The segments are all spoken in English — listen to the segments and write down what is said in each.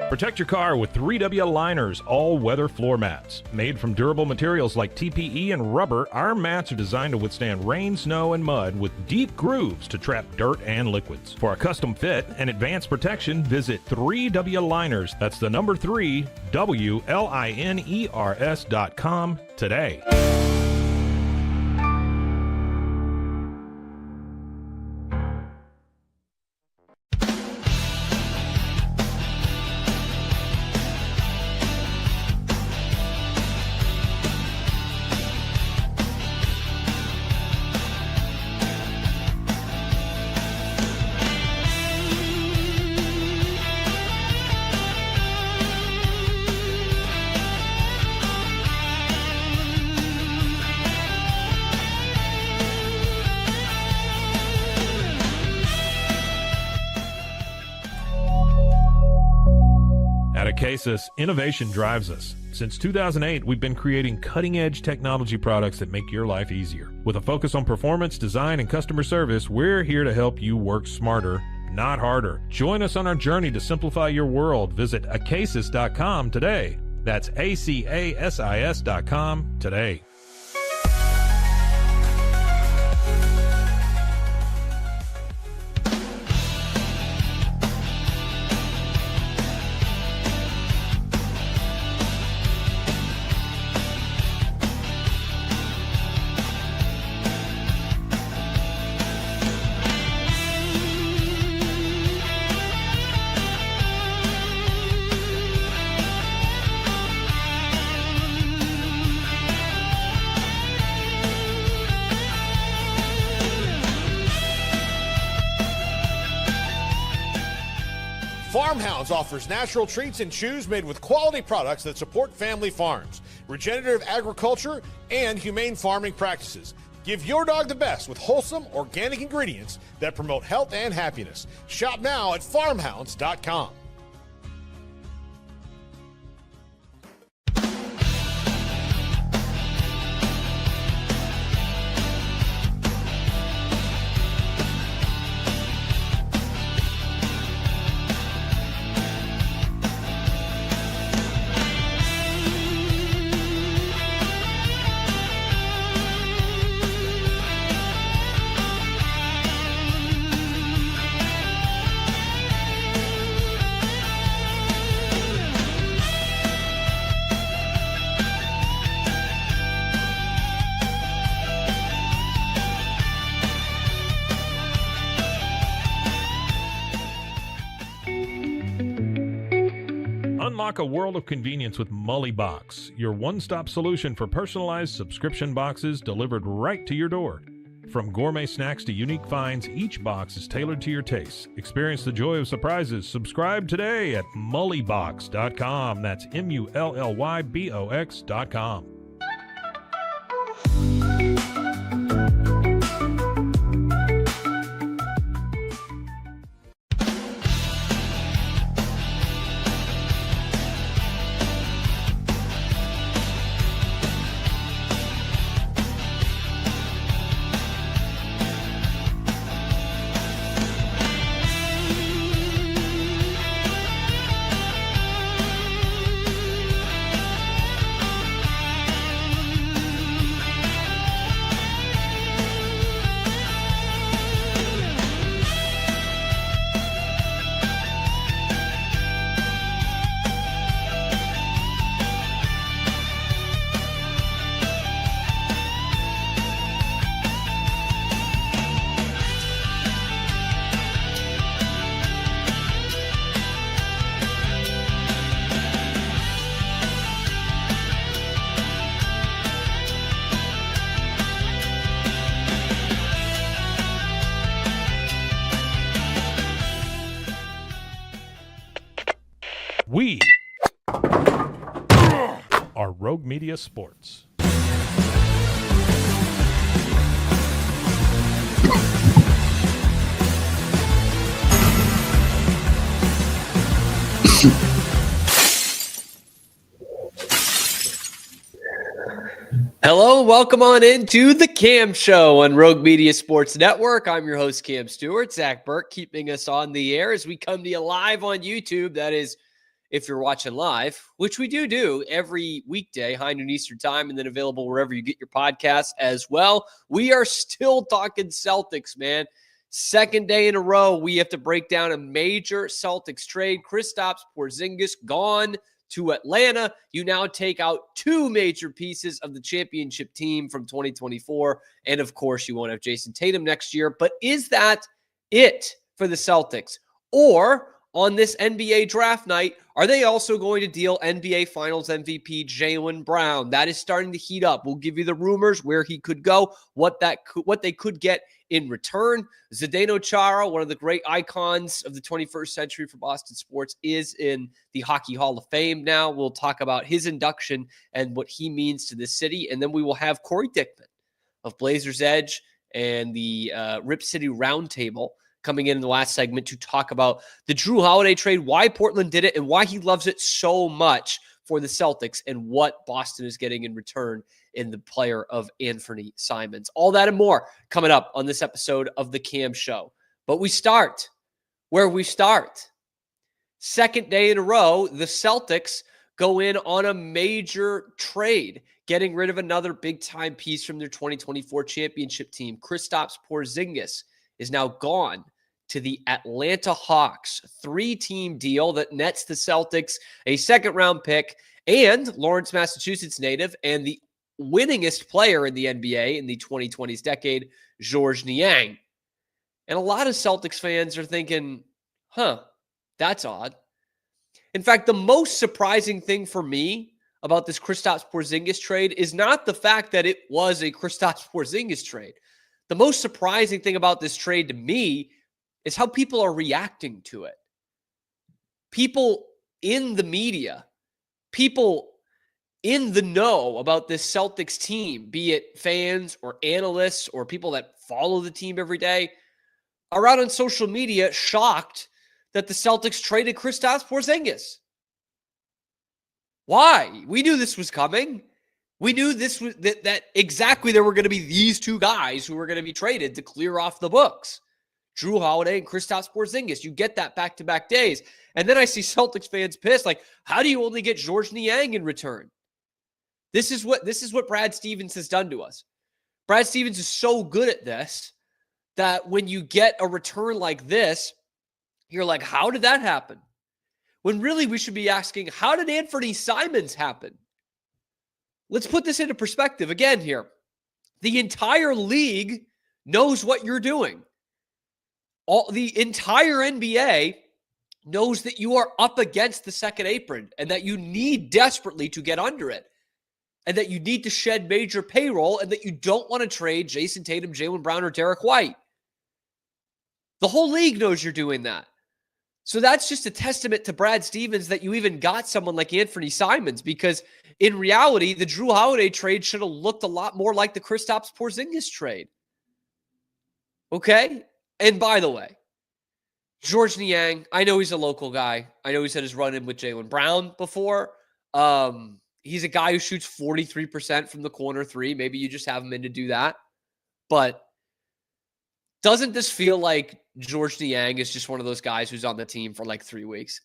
Protect your car with 3W Liners all-weather floor mats. Made from durable materials like TPE and rubber, our mats are designed to withstand rain, snow, and mud with deep grooves to trap dirt and liquids. For a custom fit and advanced protection, visit 3W Liners. That's the number 3, WLINERS.com today. Cases, innovation drives us. Since 2008, we've been creating cutting-edge technology products that make your life easier. With a focus on performance, design, and customer service, we're here to help you work smarter, not harder. Join us on our journey to simplify your world. Visit acasis.com today. That's ACASIS.com today. Farmhounds offers natural treats and chews made with quality products that support family farms, regenerative agriculture, and humane farming practices. Give your dog the best with wholesome, organic ingredients that promote health and happiness. Shop now at farmhounds.com. Unlock a world of convenience with Mully Box, your one-stop solution for personalized subscription boxes delivered right to your door. From gourmet snacks to unique finds, each box is tailored to your tastes. Experience the joy of surprises. Subscribe today at mullybox.com. That's MULLYBOX.com. We are Rogue Media Sports. Hello, welcome on into the Cam Show on Rogue Media Sports Network. I'm your host, Cam Stewart. Zach Burke keeping us on the air as we come to you live on YouTube. That is if you're watching live, which we do every weekday, high noon Eastern time, and then available wherever you get your podcasts as well. We are still talking Celtics, man. Second day in a row, we have to break down a major Celtics trade. Kristaps Porzingis gone to Atlanta. You now take out two major pieces of the championship team from 2024. And of course, you won't have Jayson Tatum next year. But is that it for the Celtics? Or on this NBA draft night, are they also going to deal NBA Finals MVP Jaylen Brown? That is starting to heat up. We'll give you the rumors, where he could go, what they could get in return. Zdeno Chara, one of the great icons of the 21st century for Boston sports, is in the Hockey Hall of Fame now. We'll talk about his induction and what he means to this city. And then we will have Corey Dickman of Blazers Edge and the Rip City Roundtable coming in the last segment to talk about the Jrue Holiday trade, why Portland did it, and why he loves it so much for the Celtics, and what Boston is getting in return in the player of Anfernee Simons. All that and more coming up on this episode of The Cam Show. But we start where we start. Second day in a row, the Celtics go in on a major trade, getting rid of another big-time piece from their 2024 championship team. Kristaps Porzingis is now gone to the Atlanta Hawks. 3-team deal that nets the Celtics a second-round pick and Lawrence, Massachusetts native, and the winningest player in the NBA in the 2020s decade, Georges Niang. And a lot of Celtics fans are thinking, that's odd. In fact, the most surprising thing for me about this Kristaps Porzingis trade is not the fact that it was a Kristaps Porzingis trade. The most surprising thing about this trade to me is how people are reacting to it. People in the media, people in the know about this Celtics team, be it fans or analysts or people that follow the team every day, are out on social media shocked that the Celtics traded Kristaps Porzingis. Why? We knew this was coming. We knew this was that exactly there were going to be these two guys who were going to be traded to clear off the books. Jrue Holiday and Kristaps Porzingis. You get that back-to-back days. And then I see Celtics fans pissed, like, how do you only get Georges Niang in return? This is what Brad Stevens has done to us. Brad Stevens is so good at this that when you get a return like this, you're like, how did that happen? When really we should be asking, how did Anfernee Simons happen? Let's put this into perspective again here. The entire league knows what you're doing. The entire NBA knows that you are up against the second apron and that you need desperately to get under it, and that you need to shed major payroll, and that you don't want to trade Jayson Tatum, Jaylen Brown, or Derek White. The whole league knows you're doing that. So that's just a testament to Brad Stevens that you even got someone like Anfernee Simons, because in reality, the Jrue Holiday trade should have looked a lot more like the Kristaps Porzingis trade. Okay? And by the way, Georges Niang, I know he's a local guy. I know he's had his run-in with Jaylen Brown before. He's a guy who shoots 43% from the corner three. Maybe you just have him in to do that. But doesn't this feel like Georges Niang is just one of those guys who's on the team for like 3 weeks?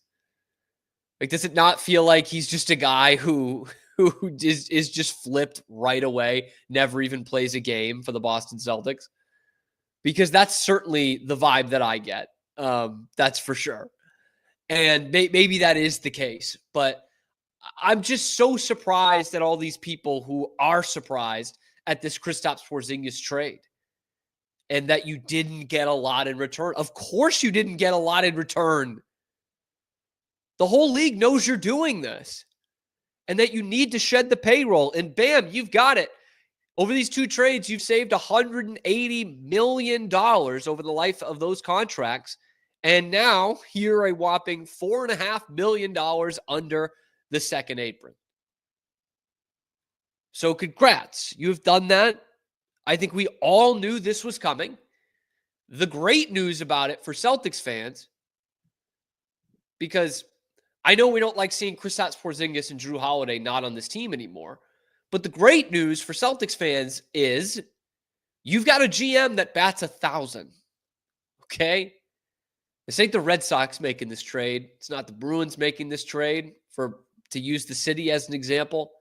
Like, does it not feel like he's just a guy who is just flipped right away, never even plays a game for the Boston Celtics? Because that's certainly the vibe that I get. That's for sure. And maybe that is the case. But I'm just so surprised at all these people who are surprised at this Kristaps Porzingis trade, and that you didn't get a lot in return. Of course you didn't get a lot in return. The whole league knows you're doing this, and that you need to shed the payroll. And bam, you've got it. Over these two trades, you've saved $180 million over the life of those contracts. And now you're a whopping $4.5 million under the second apron. So congrats. You've done that. I think we all knew this was coming. The great news about it for Celtics fans, because I know we don't like seeing Kristaps Porzingis and Jrue Holiday not on this team anymore, but the great news for Celtics fans is you've got a GM that bats 1,000. Okay? This ain't the Red Sox making this trade. It's not the Bruins making this trade to use the city as an example.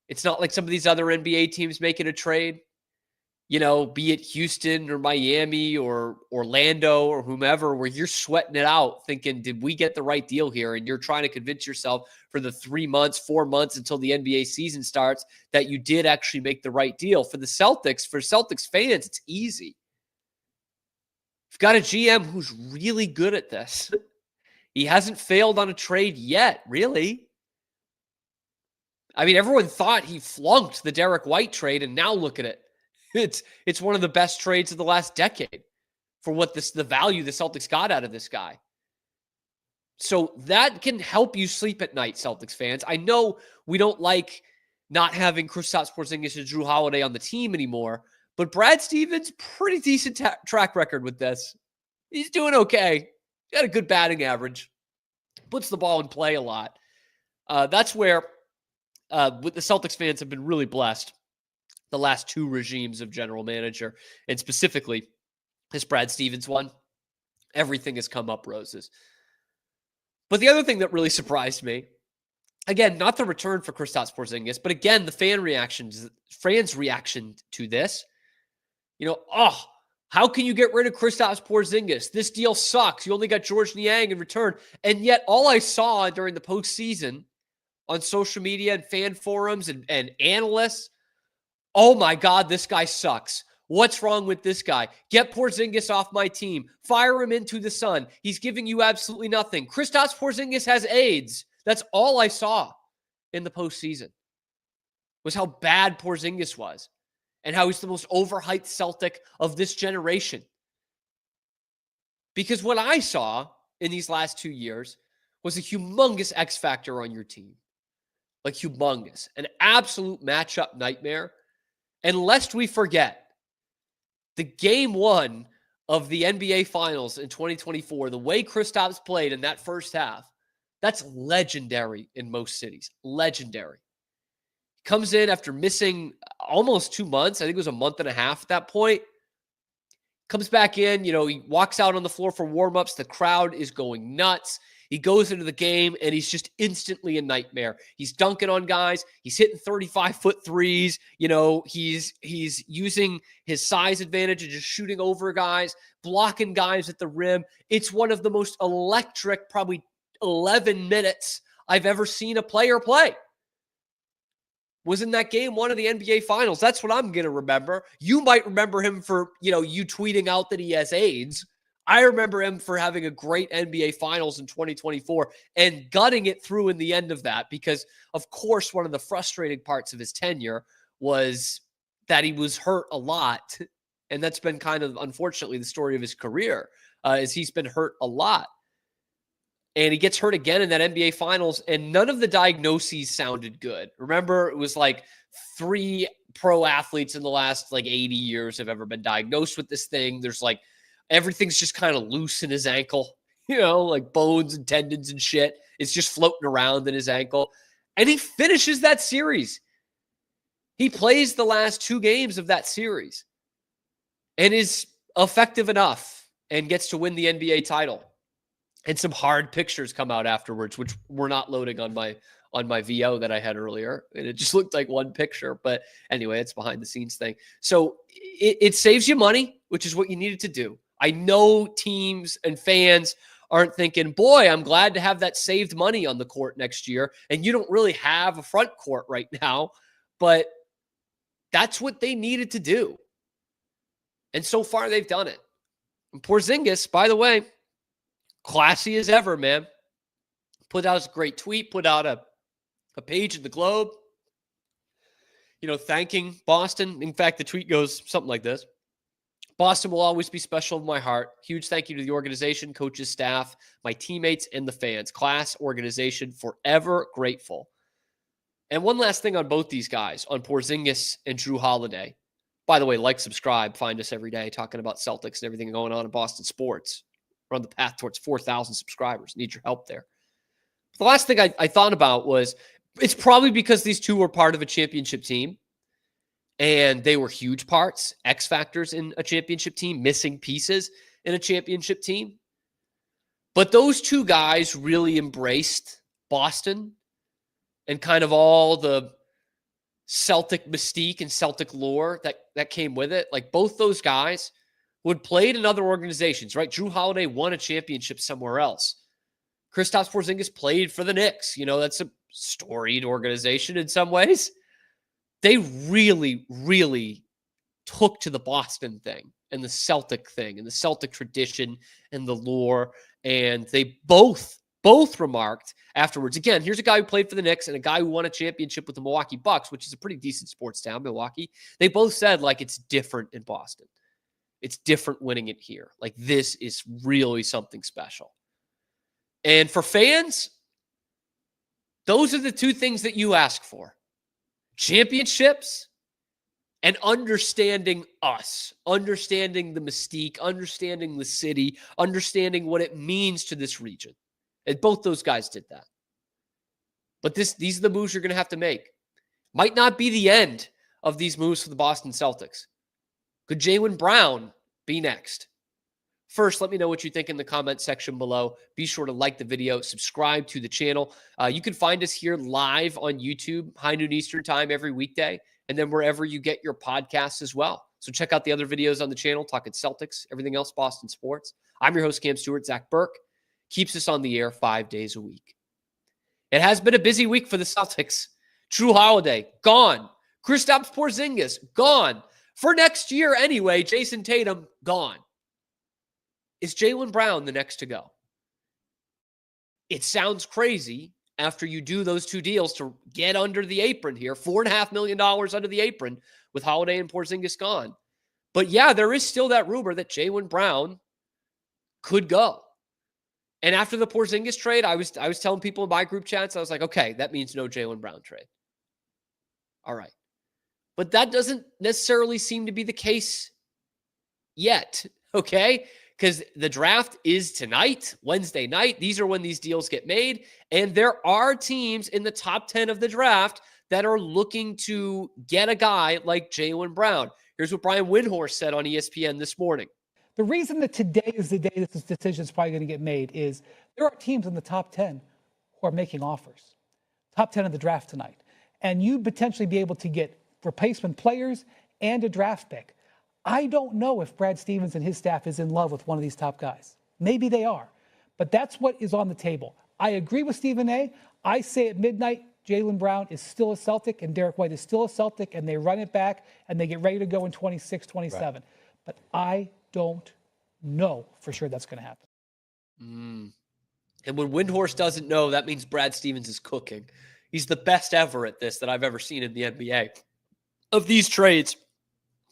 It's not like some of these other NBA teams making a trade, be it Houston or Miami or Orlando or whomever, where you're sweating it out thinking, did we get the right deal here? And you're trying to convince yourself for the 3 months, 4 months until the NBA season starts that you did actually make the right deal. For the Celtics, for Celtics fans, it's easy. You've got a GM who's really good at this. He hasn't failed on a trade yet, really. I mean, everyone thought he flunked the Derek White trade, and now look at it. It's one of the best trades of the last decade for the value the Celtics got out of this guy. So that can help you sleep at night, Celtics fans. I know we don't like not having Kristaps Porzingis and Jrue Holiday on the team anymore, but Brad Stevens, pretty decent track record with this. He's doing okay. Got a good batting average. Puts the ball in play a lot. That's where the Celtics fans have been really blessed the last 2 regimes of general manager, and specifically this Brad Stevens one. Everything has come up roses. But the other thing that really surprised me, again, not the return for Kristaps Porzingis, but again, the fans' reaction to this. How can you get rid of Kristaps Porzingis? This deal sucks. You only got Georges Niang in return. And yet all I saw during the postseason on social media and fan forums and analysts, oh my God, this guy sucks. What's wrong with this guy? Get Porzingis off my team. Fire him into the sun. He's giving you absolutely nothing. Kristaps Porzingis has AIDS. That's all I saw in the postseason, was how bad Porzingis was and how he's the most overhyped Celtic of this generation. Because what I saw in these last 2 years was a humongous X factor on your team. Like humongous. An absolute matchup nightmare. And lest we forget, the game 1 of the NBA Finals in 2024, the way Kristaps played in that first half, that's legendary in most cities. Legendary. Comes in after missing almost 2 months. I think it was a month and a half at that point. Comes back in, he walks out on the floor for warmups. The crowd is going nuts. He goes into the game, and he's just instantly a nightmare. He's dunking on guys. He's hitting 35-foot threes. He's using his size advantage and just shooting over guys, blocking guys at the rim. It's one of the most electric, probably 11 minutes I've ever seen a player play. Was in that game 1 of the NBA Finals. That's what I'm going to remember. You might remember him for, you tweeting out that he has AIDS. I remember him for having a great NBA Finals in 2024 and gutting it through in the end of that because, of course, one of the frustrating parts of his tenure was that he was hurt a lot. And that's been kind of, unfortunately, the story of his career, is he's been hurt a lot. And he gets hurt again in that NBA Finals, and none of the diagnoses sounded good. Remember, it was like 3 pro athletes in the last 80 years have ever been diagnosed with this thing. There's everything's just kind of loose in his ankle, like bones and tendons and shit. It's just floating around in his ankle. And he finishes that series. He plays the last 2 games of that series and is effective enough and gets to win the NBA title. And some hard pictures come out afterwards, which we're not loading on my VO that I had earlier. And it just looked like one picture. But anyway, it's behind the scenes thing. So it saves you money, which is what you needed to do. I know teams and fans aren't thinking, boy, I'm glad to have that saved money on the court next year. And you don't really have a front court right now. But that's what they needed to do. And so far, they've done it. And Porzingis, by the way, classy as ever, man. Put out a great tweet, put out a page in the Globe, thanking Boston. In fact, the tweet goes something like this. Boston will always be special in my heart. Huge thank you to the organization, coaches, staff, my teammates, and the fans. Class, organization, forever grateful. And one last thing on both these guys, on Porzingis and Jrue Holiday. By the way, subscribe, find us every day talking about Celtics and everything going on in Boston sports. We're on the path towards 4,000 subscribers. Need your help there. The last thing I thought about was, it's probably because these two were part of a championship team. And they were huge parts, X factors in a championship team, missing pieces in a championship team. But those two guys really embraced Boston and kind of all the Celtic mystique and Celtic lore that came with it. Like both those guys who had played in other organizations, right? Jrue Holiday won a championship somewhere else. Kristaps Porzingis played for the Knicks. You know, that's a storied organization in some ways. They really, really took to the Boston thing and the Celtic thing and the Celtic tradition and the lore. And they both remarked afterwards. Again, here's a guy who played for the Knicks and a guy who won a championship with the Milwaukee Bucks, which is a pretty decent sports town, Milwaukee. They both said, like, it's different in Boston. It's different winning it here. Like, this is really something special. And for fans, those are the two things that you ask for. Championships and understanding us, understanding the mystique, understanding the city, understanding what it means to this region. And both those guys did that. But these are the moves you're going to have to make. Might not be the end of these moves for the Boston Celtics. Could Jaylen Brown be next? First, let me know what you think in the comment section below. Be sure to like the video, subscribe to the channel. You can find us here live on YouTube, high noon Eastern time every weekday, and then wherever you get your podcasts as well. So check out the other videos on the channel, talking Celtics, everything else Boston sports. I'm your host, Cam Stewart. Zach Burke keeps us on the air 5 days a week. It has been a busy week for the Celtics. Jrue Holiday, gone. Kristaps Porzingis, gone. For next year anyway, Jayson Tatum, gone. Is Jaylen Brown the next to go? It sounds crazy after you do those two deals to get under the apron here, $4.5 million under the apron with Holiday and Porzingis gone. But yeah, there is still that rumor that Jaylen Brown could go. And after the Porzingis trade, I was telling people in my group chats, I was like, okay, that means no Jaylen Brown trade. All right. But that doesn't necessarily seem to be the case yet, okay? Because the draft is tonight, Wednesday night. These are when these deals get made. And there are teams in the top 10 of the draft that are looking to get a guy like Jaylen Brown. Here's what Brian Windhorst said on ESPN this morning. The reason that today is the day that this decision is probably going to get made is there are teams in the top 10 who are making offers. Top 10 of the draft tonight. And you'd potentially be able to get replacement players and a draft pick. I don't know if Brad Stevens and his staff is in love with one of these top guys. Maybe they are, but that's what is on the table. I agree with Stephen A. I say at midnight, Jaylen Brown is still a Celtic and Derek White is still a Celtic, and they run it back and they get ready to go in 26, 27. Right. But I don't know for sure that's going to happen. And when Windhorst doesn't know, that means Brad Stevens is cooking. He's the best ever at this that I've ever seen in the NBA. Of these trades,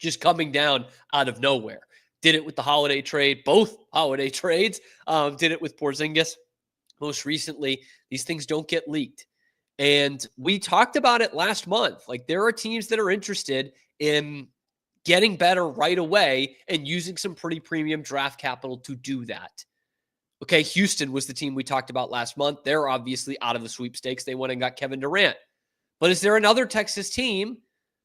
just coming down out of nowhere. Did it with the Holiday trade, both Holiday trades. Did it with Porzingis. Most recently, these things don't get leaked. And we talked about it last month. Like, there are teams that are interested in getting better right away and using some pretty premium draft capital to do that. Okay, Houston was the team we talked about last month. They're obviously out of the sweepstakes. They went and got Kevin Durant. But is there another Texas team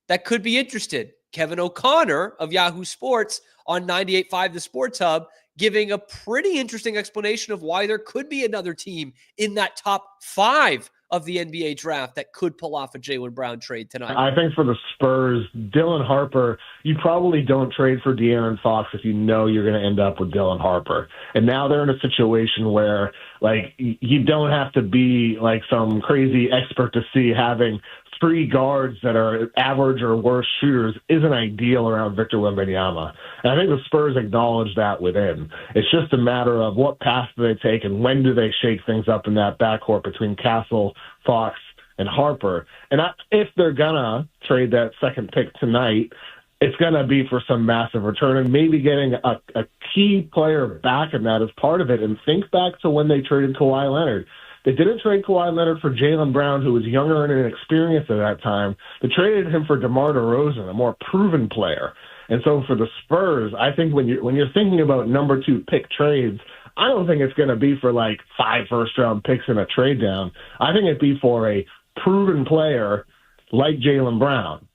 that could be interested? Kevin O'Connor of Yahoo Sports on 98.5 The Sports Hub, giving a pretty interesting explanation of why there could be another team in that top 5 of the NBA draft that could pull off a Jaylen Brown trade tonight. I think for the Spurs, Dylan Harper, you probably don't trade for De'Aaron Fox if you know you're going to end up with Dylan Harper. And now they're in a situation where, like, you don't have to be like some crazy expert to see having 3 guards that are average or worse shooters isn't ideal around Victor Wembanyama. And I think the Spurs acknowledge that within. It's just a matter of what path do they take and when do they shake things up in that backcourt between Castle, Fox, and Harper. And if they're going to trade that second pick tonight, it's going to be for some massive return and maybe getting a key player back in that as part of it. And think back to when they traded Kawhi Leonard. They didn't trade Kawhi Leonard for Jaylen Brown, who was younger and inexperienced at that time. They traded him for DeMar DeRozan, a more proven player. And so for the Spurs, I think when you're thinking about number 2 pick trades, I don't think it's going to be for like 5 first-round picks in a trade down. I think it'd be for a proven player like Jaylen Brown.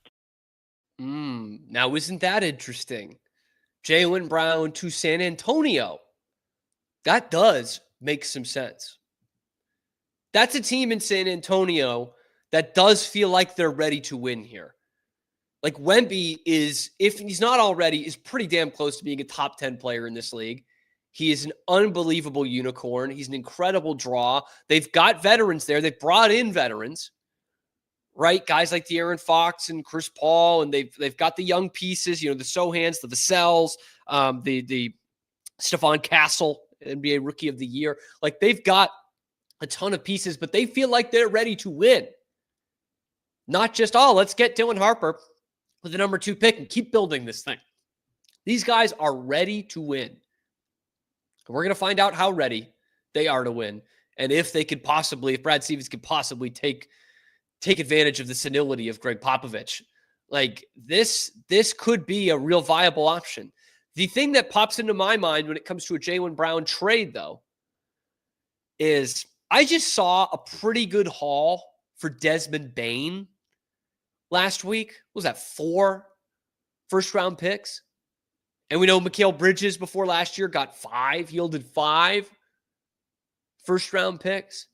Now, isn't that interesting? Jaylen Brown to San Antonio. That does makes some sense. That's a team in San Antonio that does feel like they're ready to win here. Like Wemby is, if he's not already, is pretty damn close to being a top 10 player in this league. He is an unbelievable unicorn. He's an incredible draw. They've got veterans there. They've brought in veterans, right? Guys like De'Aaron Fox and Chris Paul, and they've got the young pieces, the Sohans, the Vassell's, the Stephon Castle, NBA Rookie of the Year. Like they've got a ton of pieces, but they feel like they're ready to win. Not just, let's get Dylan Harper with the number 2 pick and keep building this thing. These guys are ready to win. We're going to find out how ready they are to win. And if Brad Stevens could possibly take advantage of the senility of Greg Popovich. Like this could be a real viable option. The thing that pops into my mind when it comes to a Jaylen Brown trade, though, is I just saw a pretty good haul for Desmond Bane last week. What was that, 4 first-round picks? And we know Mikal Bridges before last year got 5, yielded 5 first-round picks.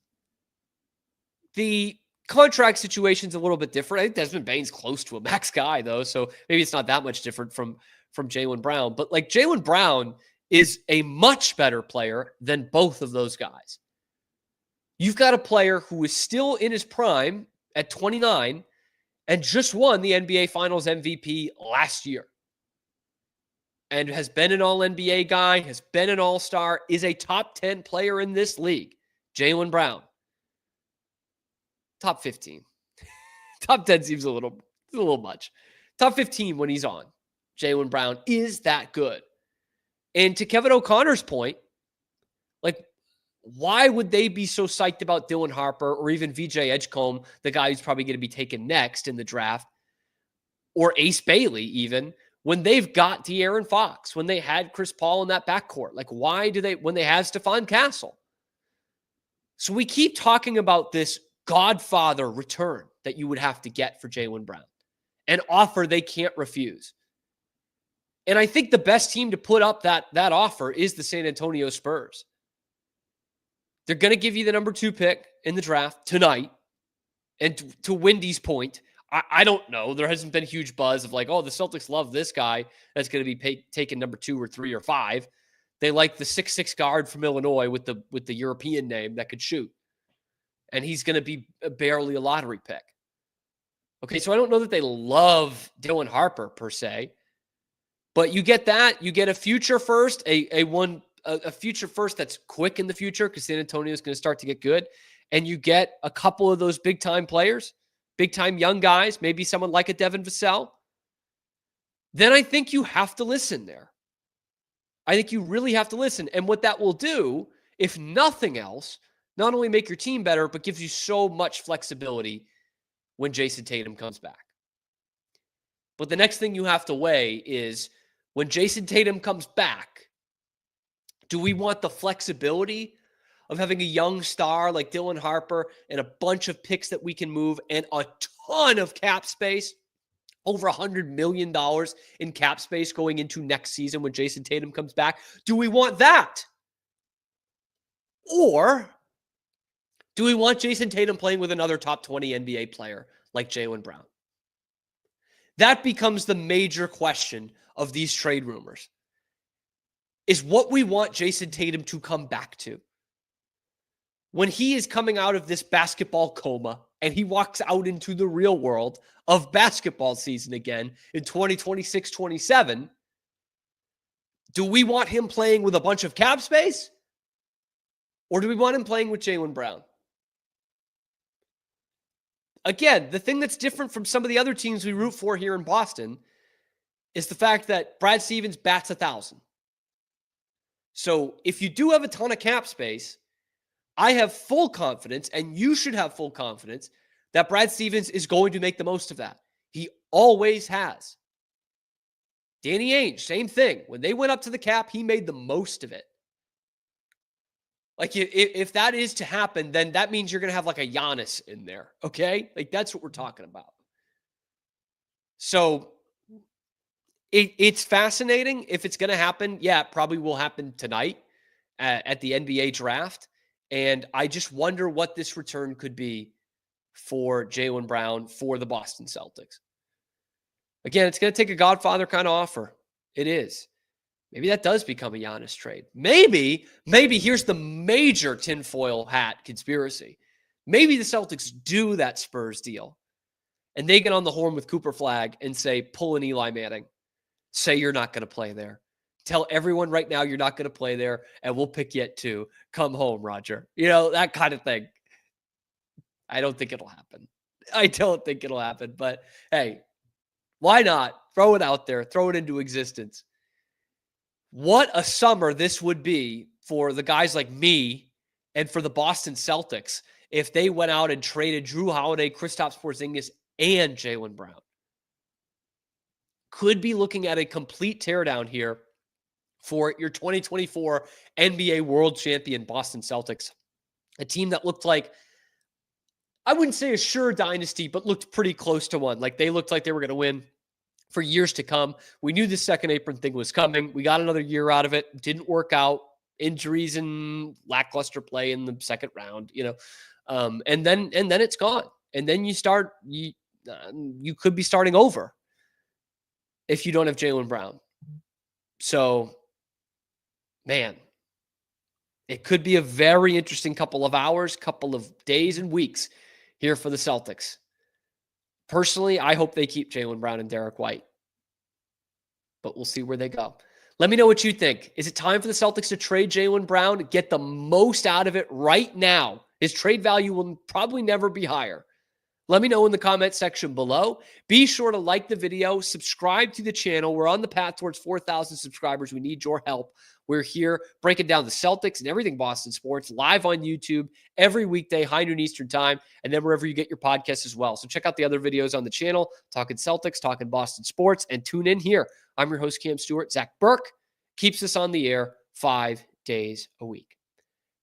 The contract situation's a little bit different. I think Desmond Bane's close to a max guy, though, so maybe it's not that much different from Jaylen Brown. But like Jaylen Brown is a much better player than both of those guys. You've got a player who is still in his prime at 29 and just won the NBA Finals MVP last year. And has been an all-NBA guy, has been an all-star, is a top 10 player in this league. Jaylen Brown. Top 15. Top 10 seems a little much. Top 15 when he's on. Jaylen Brown is that good. And to Kevin O'Connor's point, like, why would they be so psyched about Dylan Harper or even VJ Edgecombe, the guy who's probably going to be taken next in the draft, or Ace Bailey even, when they've got De'Aaron Fox, when they had Chris Paul in that backcourt? Like, why do they, when they have Stephon Castle? So we keep talking about this Godfather return that you would have to get for Jaylen Brown, an offer they can't refuse. And I think the best team to put up that offer is the San Antonio Spurs. They're going to give you the number 2 pick in the draft tonight. And to Wendy's point, I don't know. There hasn't been huge buzz of like, the Celtics love this guy that's going to be taken number 2 or 3 or 5. They like the 6'6" guard from Illinois with the European name that could shoot. And he's going to be barely a lottery pick. Okay, so I don't know that they love Dylan Harper per se. But you get that. You get a future first, a future first that's quick in the future because San Antonio is going to start to get good. And you get a couple of those big-time players, big-time young guys, maybe someone like a Devin Vassell. Then I think you have to listen there. I think you really have to listen. And what that will do, if nothing else, not only make your team better, but gives you so much flexibility when Jayson Tatum comes back. But the next thing you have to weigh is when Jayson Tatum comes back, do we want the flexibility of having a young star like Dylan Harper and a bunch of picks that we can move and a ton of cap space, over $100 million in cap space going into next season when Jayson Tatum comes back? Do we want that? Or do we want Jayson Tatum playing with another top 20 NBA player like Jaylen Brown? That becomes the major question of these trade rumors. Is what we want Jayson Tatum to come back to. When he is coming out of this basketball coma and he walks out into the real world of basketball season again in 2026-27, do we want him playing with a bunch of cap space? Or do we want him playing with Jaylen Brown? Again, the thing that's different from some of the other teams we root for here in Boston is the fact that Brad Stevens bats 1,000. So if you do have a ton of cap space, I have full confidence, and you should have full confidence, that Brad Stevens is going to make the most of that. He always has. Danny Ainge, same thing. When they went up to the cap, he made the most of it. Like, if that is to happen, then that means you're going to have like a Giannis in there, okay? Like, that's what we're talking about. So it's fascinating. If it's going to happen, yeah, it probably will happen tonight at the NBA draft. And I just wonder what this return could be for Jaylen Brown for the Boston Celtics. Again, it's going to take a Godfather kind of offer. It is. Maybe that does become a Giannis trade. Maybe here's the major tinfoil hat conspiracy. Maybe the Celtics do that Spurs deal and they get on the horn with Cooper Flagg and say, pull an Eli Manning. Say you're not going to play there. Tell everyone right now you're not going to play there and we'll pick you at 2. Come home, Roger. That kind of thing. I don't think it'll happen. But hey, why not? Throw it out there. Throw it into existence. What a summer this would be for the guys like me and for the Boston Celtics if they went out and traded Jrue Holiday, Kristaps Porzingis, and Jaylen Brown. Could be looking at a complete teardown here for your 2024 NBA World Champion Boston Celtics, a team that looked like, I wouldn't say a sure dynasty, but looked pretty close to one. Like they looked like they were going to win for years to come. We knew the second apron thing was coming. We got another year out of it. Didn't work out. Injuries and lackluster play in the second round, and then it's gone. And then you could be starting over if you don't have Jaylen Brown. So, man, it could be a very interesting couple of hours, couple of days and weeks here for the Celtics. Personally, I hope they keep Jaylen Brown and Derek White, but we'll see where they go. Let me know what you think. Is it time for the Celtics to trade Jaylen Brown, get the most out of it right now? His trade value will probably never be higher. Let me know in the comment section below. Be sure to like the video, subscribe to the channel. We're on the path towards 4,000 subscribers. We need your help. We're here breaking down the Celtics and everything Boston sports live on YouTube every weekday, high noon Eastern time, and then wherever you get your podcasts as well. So check out the other videos on the channel, talking Celtics, talking Boston sports, and tune in here. I'm your host, Cam Stewart. Zach Burke keeps us on the air 5 days a week.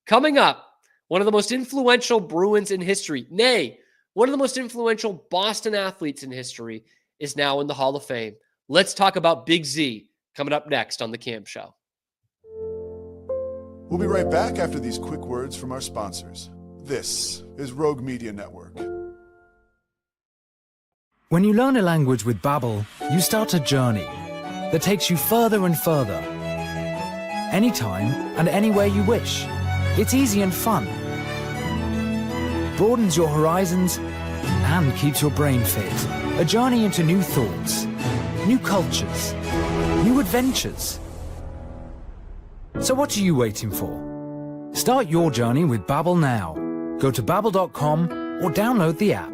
Coming up, one of the most influential Bruins in history, nay, one of the most influential Boston athletes in history is now in the Hall of Fame. Let's talk about Big Z coming up next on The Cam Show. We'll be right back after these quick words from our sponsors. This is Rogue Media Network. When you learn a language with Babbel, you start a journey that takes you further and further. Anytime and anywhere you wish. It's easy and fun. Broadens your horizons and keeps your brain fit. A journey into new thoughts, new cultures, new adventures. So what are you waiting for? Start your journey with Babbel now. Go to babbel.com or download the app.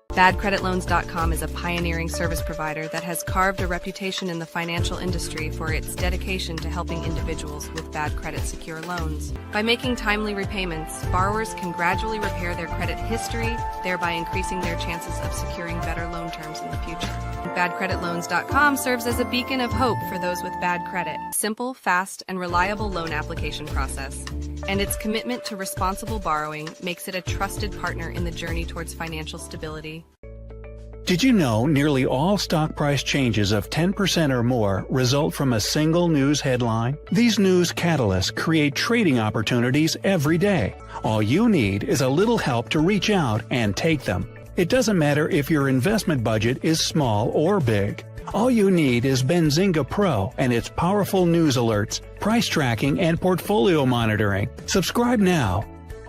BadCreditLoans.com is a pioneering service provider that has carved a reputation in the financial industry for its dedication to helping individuals with bad credit secure loans. By making timely repayments, borrowers can gradually repair their credit history, thereby increasing their chances of securing better loan terms in the future. BadCreditLoans.com serves as a beacon of hope for those with bad credit. Simple, fast, and reliable loan application process. And its commitment to responsible borrowing makes it a trusted partner in the journey towards financial stability. Did you know nearly all stock price changes of 10% or more result from a single news headline? These news catalysts create trading opportunities every day. All you need is a little help to reach out and take them. It doesn't matter if your investment budget is small or big. All you need is Benzinga Pro and its powerful news alerts, price tracking, and portfolio monitoring. Subscribe now,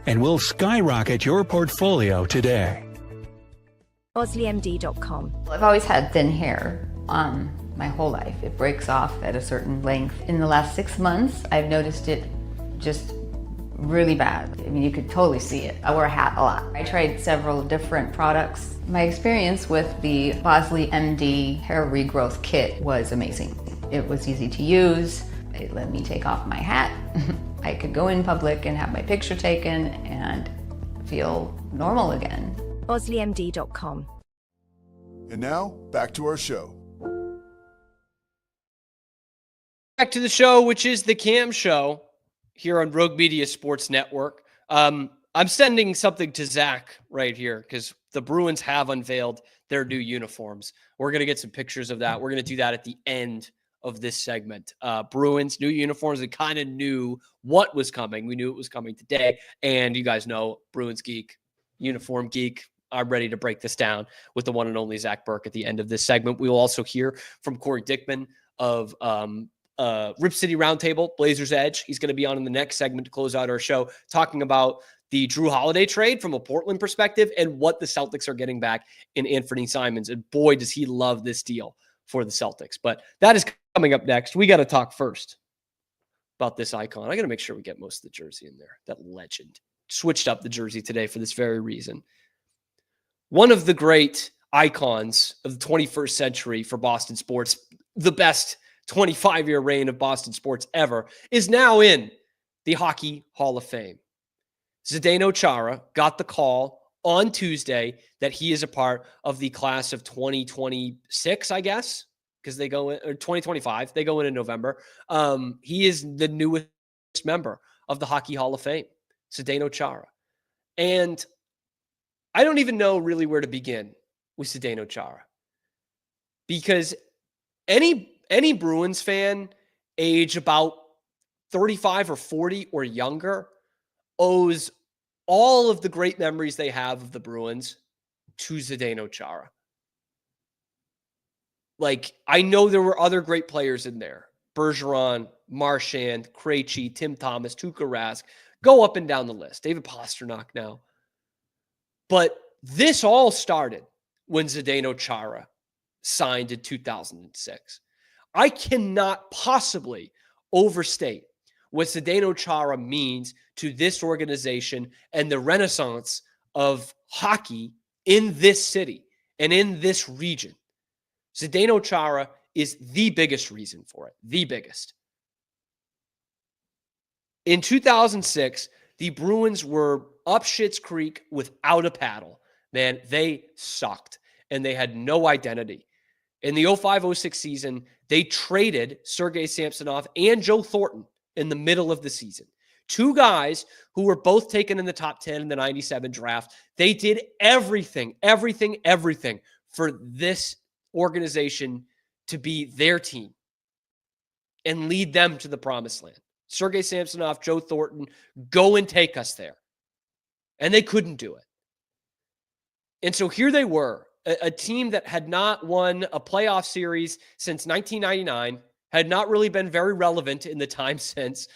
and we'll skyrocket your portfolio today. BosleyMD.com. I've always had thin hair my whole life. It breaks off at a certain length. In the last 6 months, I've noticed it just really bad. I mean, you could totally see it. I wear a hat a lot. I tried several different products. My experience with the Bosley MD hair regrowth kit was amazing. It was easy to use. It let me take off my hat. I could go in public and have my picture taken and feel normal again. BosleyMD.com. And now, back to our show. Back to the show, which is The Cam Show here on Rogue Media Sports Network. I'm sending something to Zach right here because the Bruins have unveiled their new uniforms. We're going to get some pictures of that. We're going to do that at the end of this segment. Bruins, new uniforms, and kind of knew what was coming. We knew it was coming today. And you guys know, Bruins geek, uniform geek. I'm ready to break this down with the one and only Zach Burke at the end of this segment. We will also hear from Corey Dickman of Rip City Roundtable, Blazers Edge. He's going to be on in the next segment to close out our show, talking about the Jrue Holiday trade from a Portland perspective and what the Celtics are getting back in Anfernee Simons. And boy, does he love this deal for the Celtics. But that is coming up next. We got to talk first about this icon. I got to make sure we get most of the jersey in there. That legend switched up the jersey today for this very reason. One of the great icons of the 21st century for Boston sports, the best 25-year reign of Boston sports ever, is now in the Hockey Hall of Fame. Zdeno Chara got the call on Tuesday that he is a part of the class of 2026, I guess, because they go in, or 2025, they go in November. He is the newest member of the Hockey Hall of Fame, Zdeno Chara. And I don't even know really where to begin with Zdeno Chara, because any Bruins fan age about 35 or 40 or younger owes all of the great memories they have of the Bruins to Zdeno Chara. Like, I know there were other great players in there. Bergeron, Marchand, Krejci, Tim Thomas, Tuukka Rask. Go up and down the list. David Pastrnak now. But this all started when Zdeno Chara signed in 2006. I cannot possibly overstate what Zdeno Chara means to this organization and the renaissance of hockey in this city and in this region. Zdeno Chara is the biggest reason for it, the biggest. In 2006, the Bruins were up Schitt's Creek without a paddle. Man, they sucked, and they had no identity. In the 05-06 season, they traded Sergei Samsonov and Joe Thornton in the middle of the season. Two guys who were both taken in the top 10 in the 97 draft. They did everything for this organization to be their team and lead them to the promised land. Sergei Samsonov, Joe Thornton, go and take us there. And they couldn't do it. And so here they were, a team that had not won a playoff series since 1999, had not really been very relevant in the time since.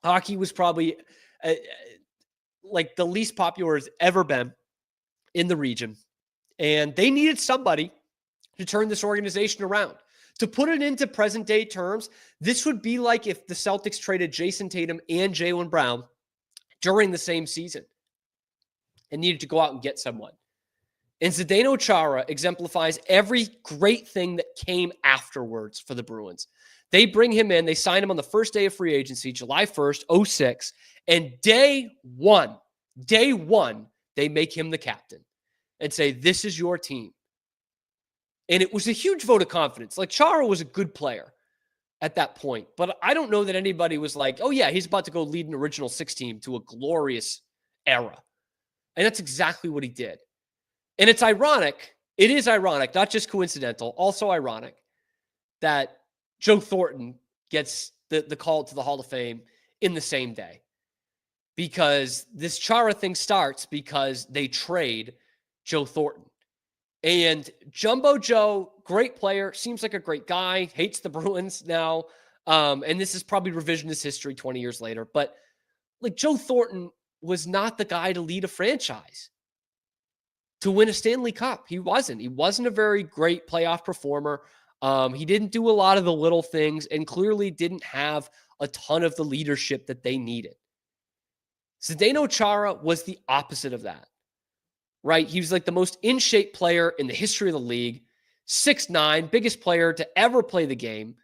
Hockey was probably like the least popular it's ever been in the region. And they needed somebody to turn this organization around. To put it into present day terms, this would be like if the Celtics traded Jayson Tatum and Jaylen Brown during the same season and needed to go out and get someone. And Zdeno Chara exemplifies every great thing that came afterwards for the Bruins. They bring him in, they sign him on the first day of free agency, July 1st, 06, and day one, they make him the captain and say, this is your team. And it was a huge vote of confidence. Like, Chara was a good player at that point, but I don't know that anybody was like, oh yeah, he's about to go lead an original six team to a glorious era. And that's exactly what he did. And it's ironic. It is ironic, not just coincidental, also ironic that Joe Thornton gets the call to the Hall of Fame in the same day. Because this Chara thing starts because they trade Joe Thornton. And Jumbo Joe, great player, seems like a great guy, hates the Bruins now. And this is probably revisionist history 20 years later. But like, Joe Thornton was not the guy to lead a franchise to win a Stanley Cup. He wasn't. He wasn't a very great playoff performer. He didn't do a lot of the little things and clearly didn't have a ton of the leadership that they needed. Zdeno Chara was the opposite of that, right? He was like the most in-shape player in the history of the league, 6'9", biggest player to ever play the game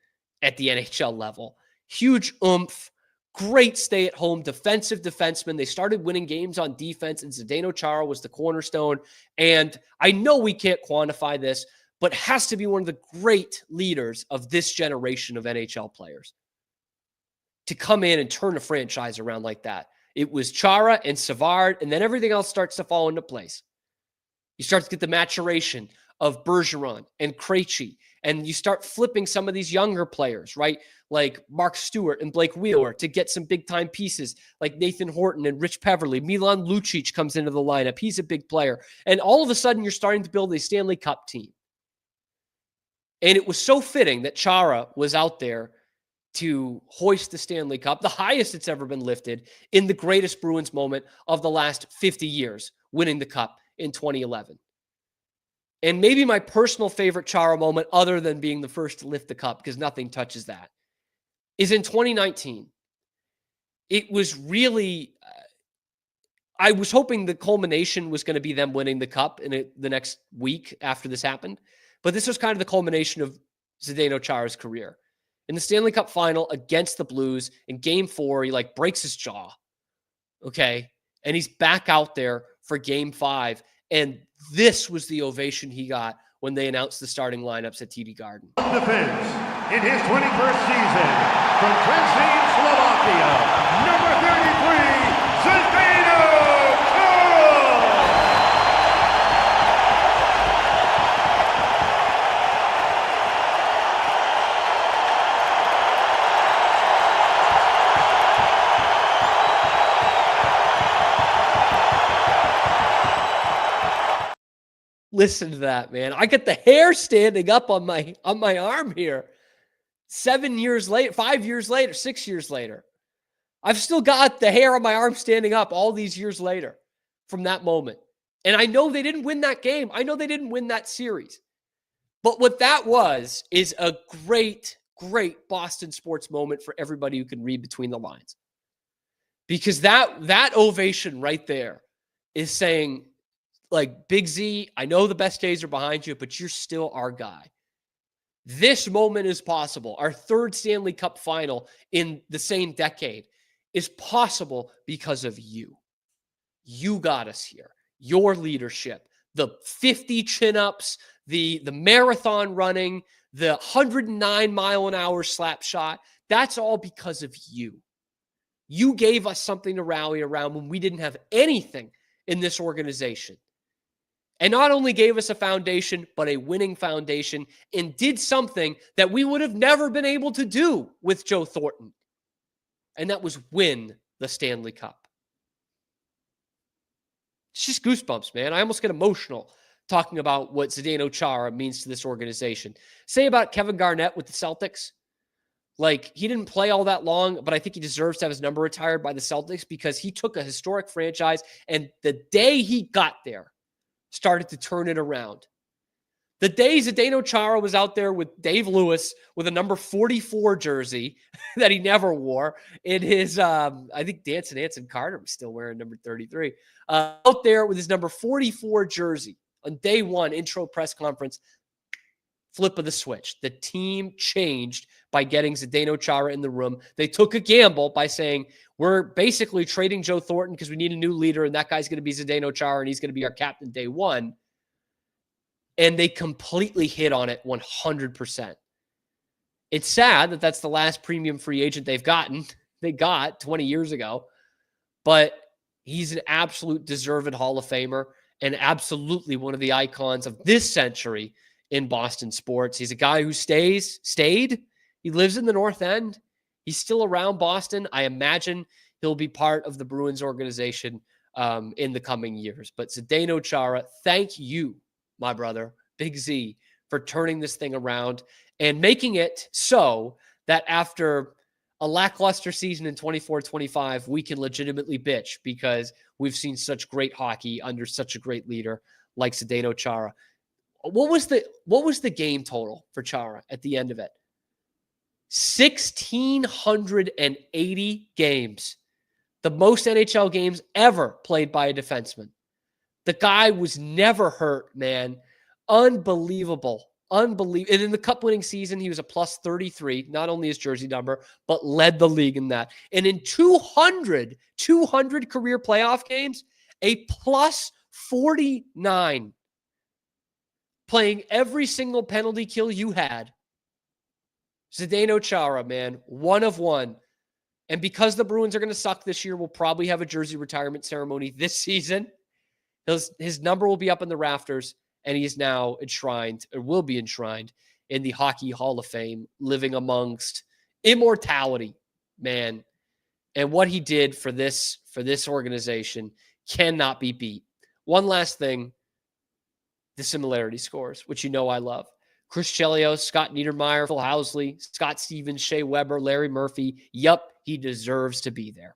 at the NHL level. Huge oomph, great stay-at-home defensive defenseman. They started winning games on defense, and Zdeno Chara was the cornerstone. And I know we can't quantify this, but has to be one of the great leaders of this generation of NHL players to come in and turn a franchise around like that. It was Chara and Savard, and then everything else starts to fall into place. You start to get the maturation of Bergeron and Krejci And you start flipping some of these younger players, right? Like Mark Stewart and Blake Wheeler to get some big-time pieces like Nathan Horton and Rich Peverly. Milan Lucic comes into the lineup. He's a big player. And all of a sudden, you're starting to build a Stanley Cup team. And it was so fitting that Chara was out there to hoist the Stanley Cup, the highest it's ever been lifted, in the greatest Bruins moment of the last 50 years, winning the Cup in 2011. And maybe my personal favorite Chara moment, other than being the first to lift the cup, because nothing touches that, is in 2019. It was really, I was hoping the culmination was going to be them winning the cup in the next week after this happened. But this was kind of the culmination of Zdeno Chara's career. In the Stanley Cup final against the Blues, in Game 4, he breaks his jaw. Okay? And he's back out there for Game 5. And this was the ovation he got when they announced the starting lineups at TD Garden. Defense in his 21st season from Trenčín, Slovakia, number 33, Zdeno Chara. Listen to that, man. I get the hair standing up on my arm here. 7 years later, 5 years later, 6 years later. I've still got the hair on my arm standing up all these years later from that moment. And I know they didn't win that game. I know they didn't win that series. But what that was is a great, great Boston sports moment for everybody who can read between the lines. Because that ovation right there is saying, Big Z, I know the best days are behind you, but you're still our guy. This moment is possible. Our third Stanley Cup final in the same decade is possible because of you. You got us here. Your leadership, the 50 chin-ups, the marathon running, the 109-mile-an-hour slap shot, that's all because of you. You gave us something to rally around when we didn't have anything in this organization. And not only gave us a foundation, but a winning foundation, and did something that we would have never been able to do with Joe Thornton. And that was win the Stanley Cup. It's just goosebumps, man. I almost get emotional talking about what Zdeno Chara means to this organization. Say about Kevin Garnett with the Celtics. He didn't play all that long, but I think he deserves to have his number retired by the Celtics because he took a historic franchise, and the day he got there, started to turn it around. The days Zdeno Chara was out there with Dave Lewis with a number 44 jersey that he never wore in his, I think Anson Carter was still wearing number 33, out there with his number 44 jersey on day one intro press conference, flip of the switch. The team changed by getting Zdeno Chara in the room. They took a gamble by saying, we're basically trading Joe Thornton because we need a new leader, and that guy's going to be Zdeno Chara, and he's going to be our captain day one. And they completely hit on it 100%. It's sad that that's the last premium free agent they got 20 years ago, but he's an absolute deserved Hall of Famer and absolutely one of the icons of this century in Boston sports. He's a guy who stayed. He lives in the North End. He's still around Boston. I imagine he'll be part of the Bruins organization in the coming years. But Zdeno Chara, thank you, my brother, Big Z, for turning this thing around and making it so that after a lackluster season in 24-25, we can legitimately bitch because we've seen such great hockey under such a great leader like Zdeno Chara. What was the game total for Chara at the end of it? 1,680 games. The most NHL games ever played by a defenseman. The guy was never hurt, man. Unbelievable. And in the cup-winning season, he was a plus 33, not only his jersey number, but led the league in that. And in 200 career playoff games, a plus 49. Playing every single penalty kill you had. Zdeno Chara, man, one of one. And because the Bruins are going to suck this year, we'll probably have a jersey retirement ceremony this season. His number will be up in the rafters, and he is now enshrined, or will be enshrined, in the Hockey Hall of Fame, living amongst immortality, man. And what he did for this organization cannot be beat. One last thing, the similarity scores, which I love. Chris Chelios, Scott Niedermayer, Phil Housley, Scott Stevens, Shea Weber, Larry Murphy. Yup, he deserves to be there.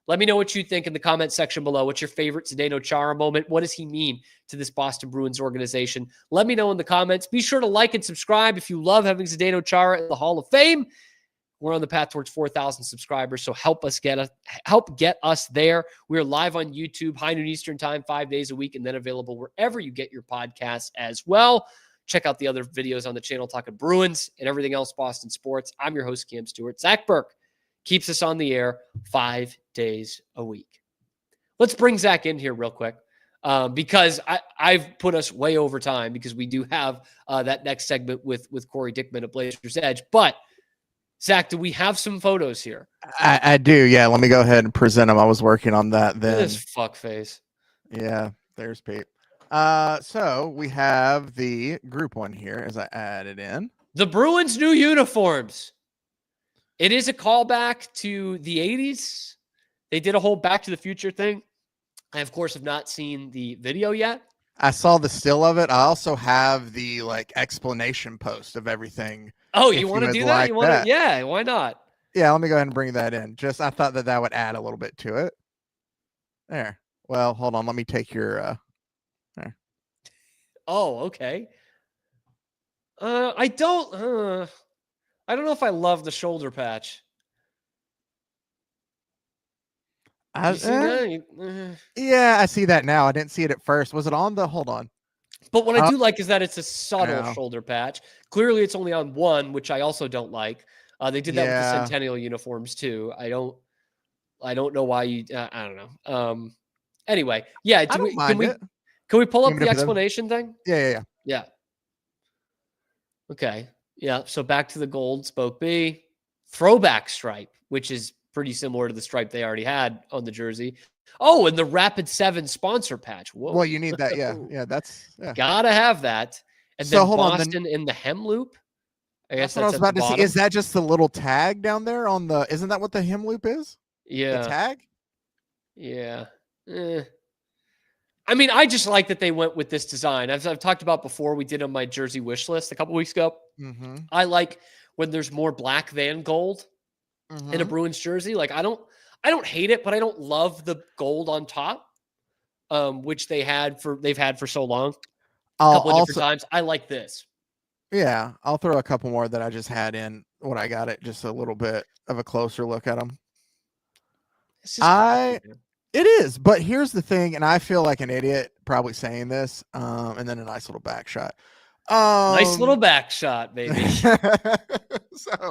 Let me know what you think in the comment section below. What's your favorite Zdeno Chara moment? What does he mean to this Boston Bruins organization? Let me know in the comments. Be sure to like and subscribe if you love having Zdeno Chara in the Hall of Fame. We're on the path towards 4,000 subscribers, so help get us there. We're live on YouTube, high noon Eastern time, 5 days a week, and then available wherever you get your podcasts as well. Check out the other videos on the channel talking Bruins and everything else Boston sports. I'm your host, Cam Stewart. Zach Burke keeps us on the air 5 days a week. Let's bring Zach in here real quick because I've put us way over time because we do have that next segment with Corey Dickman of Blazers Edge. But Zach, do we have some photos here? I do, yeah. Let me go ahead and present them. I was working on that then. This fuck face. Yeah, there's Pete. So we have the group one here as I add it in. The Bruins' new uniforms. It is a callback to the 80s. They did a whole Back to the Future thing. I, of course, have not seen the video yet. I saw the still of it. I also have the explanation post of everything. Oh, you want to do that? You want to? Yeah, why not? Yeah, let me go ahead and bring that in. I thought that would add a little bit to it. There. Well, hold on. Let me take your there. Oh, okay. I don't know if I love the shoulder patch. Yeah, I see that now. I didn't see it at first. Was it on the? Hold on. But what I do like is that it's a subtle shoulder patch. Clearly, it's only on one, which I also don't like. They did that with the Centennial uniforms too. I don't know why you. I don't know. Anyway, yeah. Can we pull up the explanation thing? Yeah. Okay. Yeah. So back to the gold spoke B throwback stripe, which is pretty similar to the stripe they already had on the jersey. Oh, and the Rapid 7 sponsor patch. Whoa. Well, you need that. Yeah. That's gotta have that. And so then Boston in the hem loop. I guess that's what I was about to see. Is that just the little tag down there on the? Isn't that what the hem loop is? Yeah. The tag. Yeah. I mean, I just like that they went with this design. As I've talked about before, we did on my jersey wish list a couple weeks ago. Mm-hmm. I like when there's more black than gold in a Bruins jersey. Like I don't hate it, but I don't love the gold on top, which they've had for so long. A couple of different times. I like this. Yeah, I'll throw a couple more that I just had in when I got it. Just a little bit of a closer look at them. It is, but here's the thing, and I feel like an idiot probably saying this, and then a nice little back shot. Nice little back shot, baby. So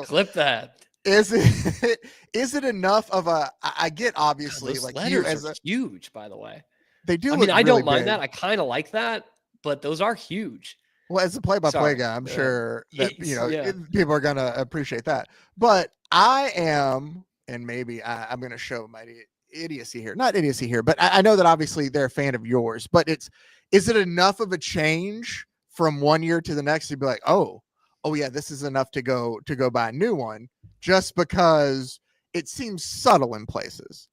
clip that. Is it enough of a? I get obviously God, like letters are huge, by the way. They do. I mean, I don't mind that. I kind of like that, but those are huge. Well, as a play-by-play guy, I'm sure that people are gonna appreciate that. But I am, and maybe I'm gonna show my idiocy here. Not idiocy here, but I know that obviously they're a fan of yours. But is it enough of a change from one year to the next to be like, oh yeah, this is enough to go buy a new one, just because it seems subtle in places.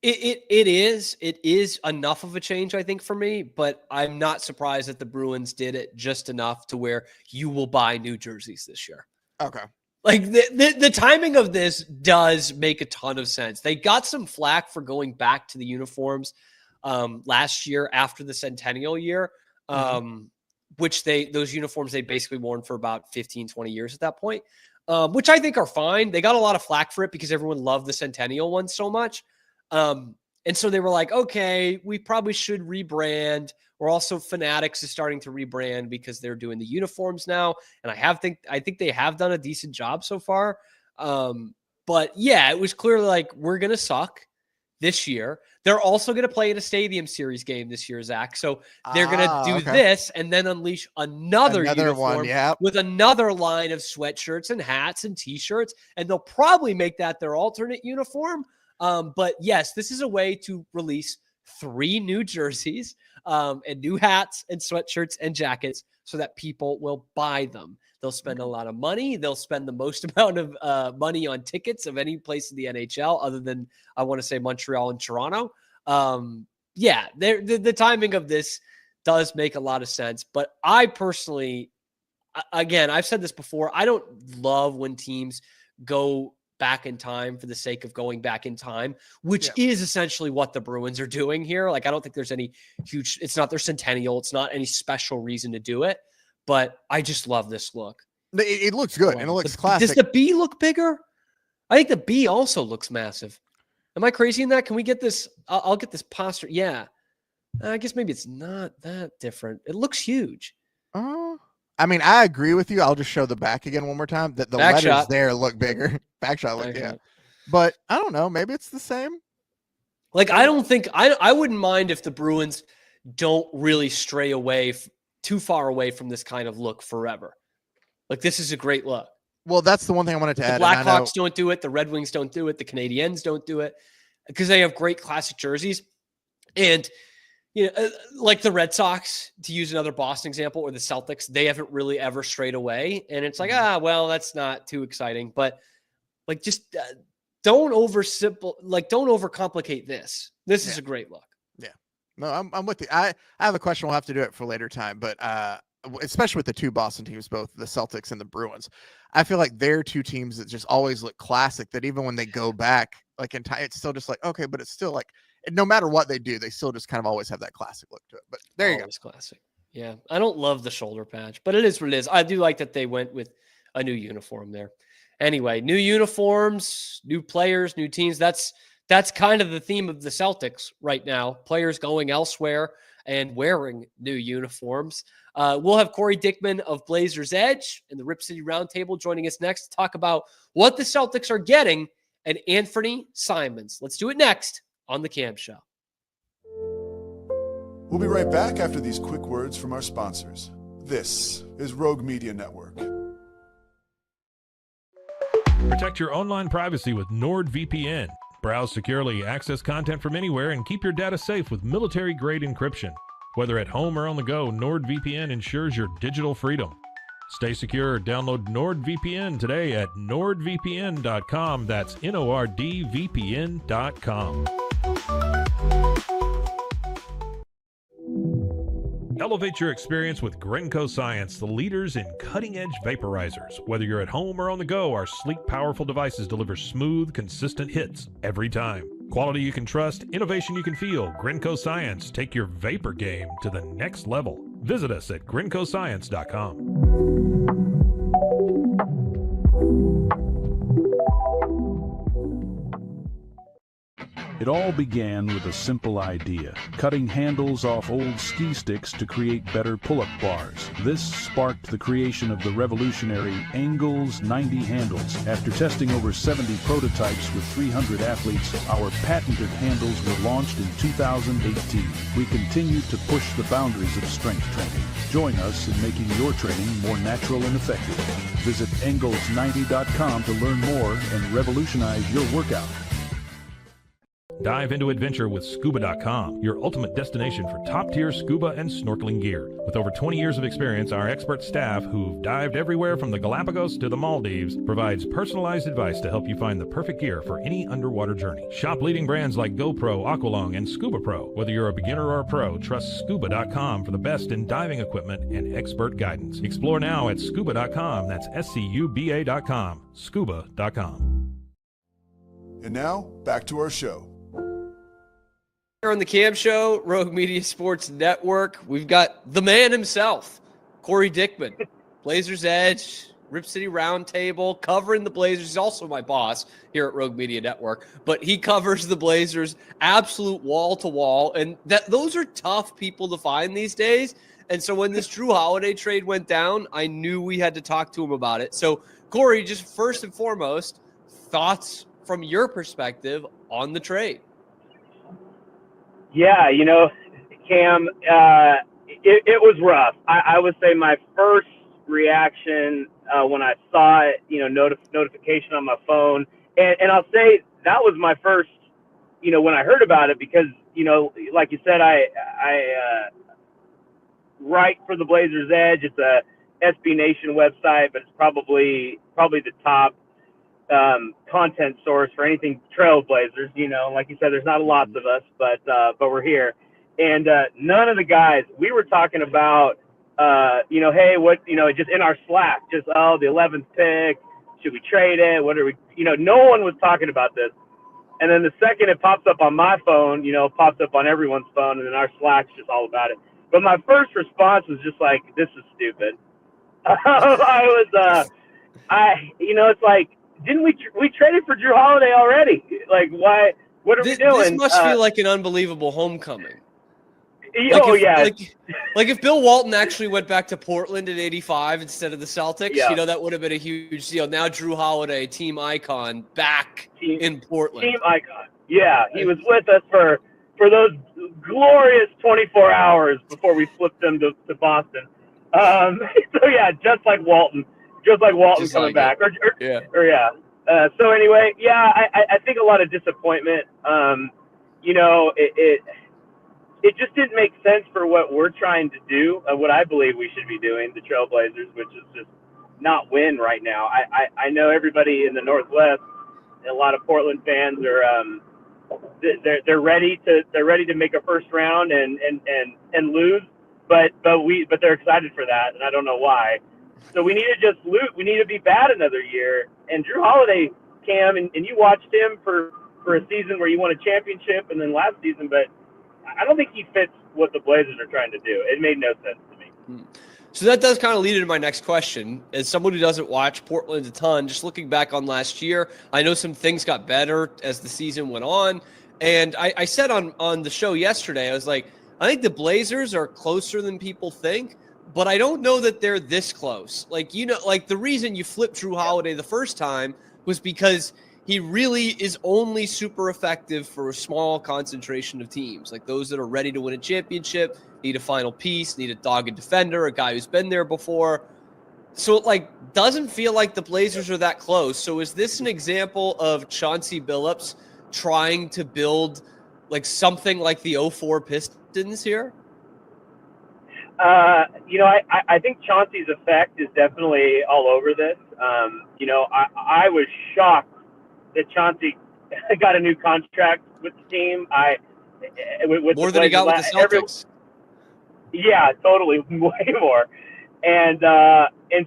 It is enough of a change, I think, for me, but I'm not surprised that the Bruins did it just enough to where you will buy new jerseys this year. Okay. Like the timing of this does make a ton of sense. They got some flack for going back to the uniforms last year after the Centennial year, which those uniforms they basically worn for about 15, 20 years at that point, which I think are fine. They got a lot of flack for it because everyone loved the Centennial one so much. And so they were like, okay, we probably should rebrand. We're also Fanatics is starting to rebrand because they're doing the uniforms now. And I think they have done a decent job so far. But yeah, it was clearly like, we're going to suck this year. They're also going to play in a Stadium Series game this year, Zach. So they're going to do this and then unleash another uniform one, with another line of sweatshirts and hats and t-shirts. And they'll probably make that their alternate uniform. But yes, this is a way to release 3 new jerseys and new hats and sweatshirts and jackets so that people will buy them. They'll spend a lot of money. They'll spend the most amount of money on tickets of any place in the NHL other than, I want to say, Montreal and Toronto. The timing of this does make a lot of sense. But I personally, again, I've said this before, I don't love when teams go back in time for the sake of going back in time, which is essentially what the Bruins are doing here. Like, I don't think there's any huge, it's not their centennial. It's not any special reason to do it, but I just love this look. It looks good and it looks classic. Does the B look bigger? I think the B also looks massive. Am I crazy in that? Can we get this? I'll get this posture. Yeah. I guess maybe it's not that different. It looks huge. I mean, I agree with you. I'll just show the back again one more time. That the letters shot there look bigger. Back shot look, But I don't know. Maybe it's the same. Like, I don't think I wouldn't mind if the Bruins don't really stray away too far away from this kind of look forever. Like, this is a great look. Well, that's the one thing I wanted to add. The Blackhawks don't do it. The Red Wings don't do it. The Canadiens don't do it because they have great classic jerseys. And, like the Red Sox, to use another Boston example, or the Celtics, they haven't really ever strayed away. And it's like, that's not too exciting. But, like, just don't overcomplicate this. This is a great look. Yeah. No, I'm with you. I have a question. We'll have to do it for later time. But especially with the 2 Boston teams, both the Celtics and the Bruins, I feel like they're 2 teams that just always look classic, that even when they go back, like in time, it's still just like, okay, but it's still like, no matter what they do, they still just kind of always have that classic look to it. But there you go. Always classic. Yeah. I don't love the shoulder patch, but it is what it is. I do like that they went with a new uniform there. Anyway, new uniforms, new players, new teams. That's kind of the theme of the Celtics right now. Players going elsewhere and wearing new uniforms. We'll have Corey Dickman of Blazers Edge and the Rip City Roundtable joining us next to talk about what the Celtics are getting and Anfernee Simons. Let's do it next on The Cam Show. We'll be right back after these quick words from our sponsors. This is Rogue Media Network. Protect your online privacy with NordVPN. Browse securely, access content from anywhere, and keep your data safe with military-grade encryption. Whether at home or on the go, NordVPN ensures your digital freedom. Stay secure. Download NordVPN today at nordvpn.com. That's NORDVPN.com. Elevate your experience with Grenco Science, the leaders in cutting-edge vaporizers. Whether you're at home or on the go, our sleek, powerful devices deliver smooth, consistent hits every time. Quality you can trust, innovation you can feel. Grenco Science. Take your vapor game to the next level. Visit us at GrencoScience.com. It all began with a simple idea, cutting handles off old ski sticks to create better pull-up bars. This sparked the creation of the revolutionary Angles 90 handles. After testing over 70 prototypes with 300 athletes, our patented handles were launched in 2018. We continue to push the boundaries of strength training. Join us in making your training more natural and effective. Visit Angles90.com to learn more and revolutionize your workout. Dive into adventure with Scuba.com, your ultimate destination for top-tier scuba and snorkeling gear. With over 20 years of experience, our expert staff, who've dived everywhere from the Galapagos to the Maldives, provides personalized advice to help you find the perfect gear for any underwater journey. Shop leading brands like GoPro, Aqualung, and Scuba Pro. Whether you're a beginner or a pro, trust Scuba.com for the best in diving equipment and expert guidance. Explore now at Scuba.com. That's SCUBA.com. Scuba.com. And now, back to our show. Here on the Cam Show, Rogue Media Sports Network, we've got the man himself, Corey Dickman, Blazers Edge, Rip City Roundtable, covering the Blazers. He's also my boss here at Rogue Media Network, but he covers the Blazers absolute wall to wall, and those are tough people to find these days. And so when this Jrue Holiday trade went down, I knew we had to talk to him about it. So Corey, just first and foremost, thoughts from your perspective on the trade. Yeah, Cam, it was rough. I would say my first reaction when I saw it, notification on my phone, and I'll say that was my first, when I heard about it, because like you said, I write for the Blazers Edge. It's a SB Nation website, but it's probably the top content source for anything Trailblazers. Like you said, there's not lots of us, but we're here. And none of the guys, we were talking about, hey, what, just in our Slack, the 11th pick, should we trade it? What are we, no one was talking about this. And then the second it pops up on my phone, it pops up on everyone's phone, and then our Slack's just all about it. But my first response was just like, this is stupid. It's like, didn't we traded for Jrue Holiday already? Like, why? What are we doing? This must feel like an unbelievable homecoming. Yeah. Like if Bill Walton actually went back to Portland in '85 instead of the Celtics, that would have been a huge deal. Now Jrue Holiday, team icon, back in Portland. Team icon. Yeah, he was with us for those glorious 24 hours before we flipped them to Boston. So yeah, just like Walton coming back. So anyway, I think a lot of disappointment. It just didn't make sense for what we're trying to do, what I believe we should be doing, the Trailblazers, which is just not win right now. I know everybody in the Northwest, a lot of Portland fans are they're ready to make a first round and lose, but they're excited for that, and I don't know why. So we need to just lose. We need to be bad another year. And Jrue Holiday, Cam, and you watched him for a season where he won a championship, and then last season, but I don't think he fits what the Blazers are trying to do. It made no sense to me. So that does kind of lead into my next question. As someone who doesn't watch Portland a ton, just looking back on last year, I know some things got better as the season went on. And I said on the show yesterday, I was like, I think the Blazers are closer than people think, but I don't know that they're this close. Like the reason you flipped Jrue Holiday the first time was because he really is only super effective for a small concentration of teams, like those that are ready to win a championship, need a final piece, need a dogged defender, a guy who's been there before. So it doesn't feel like the Blazers are that close. So is this an example of Chauncey Billups trying to build something like the 04 Pistons here? I think Chauncey's effect is definitely all over this. I was shocked that Chauncey got a new contract with the team. With more than he got with the Celtics. Yeah, totally, way more. And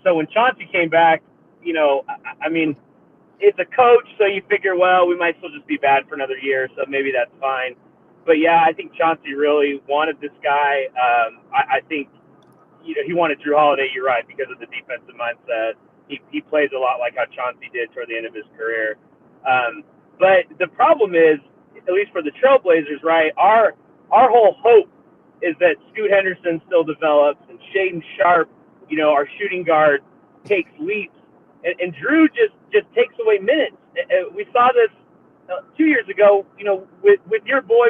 so when Chauncey came back, it's a coach, so you figure, well, we might still just be bad for another year, so maybe that's fine. But yeah, I think Chauncey really wanted this guy. I think he wanted Jrue Holiday. You're right, because of the defensive mindset. He plays a lot like how Chauncey did toward the end of his career. But the problem is, at least for the Trailblazers, right, our whole hope is that Scoot Henderson still develops and Shaedon Sharpe, our shooting guard, takes leaps. And Jrue just takes away minutes. We saw this 2 years ago, with your boy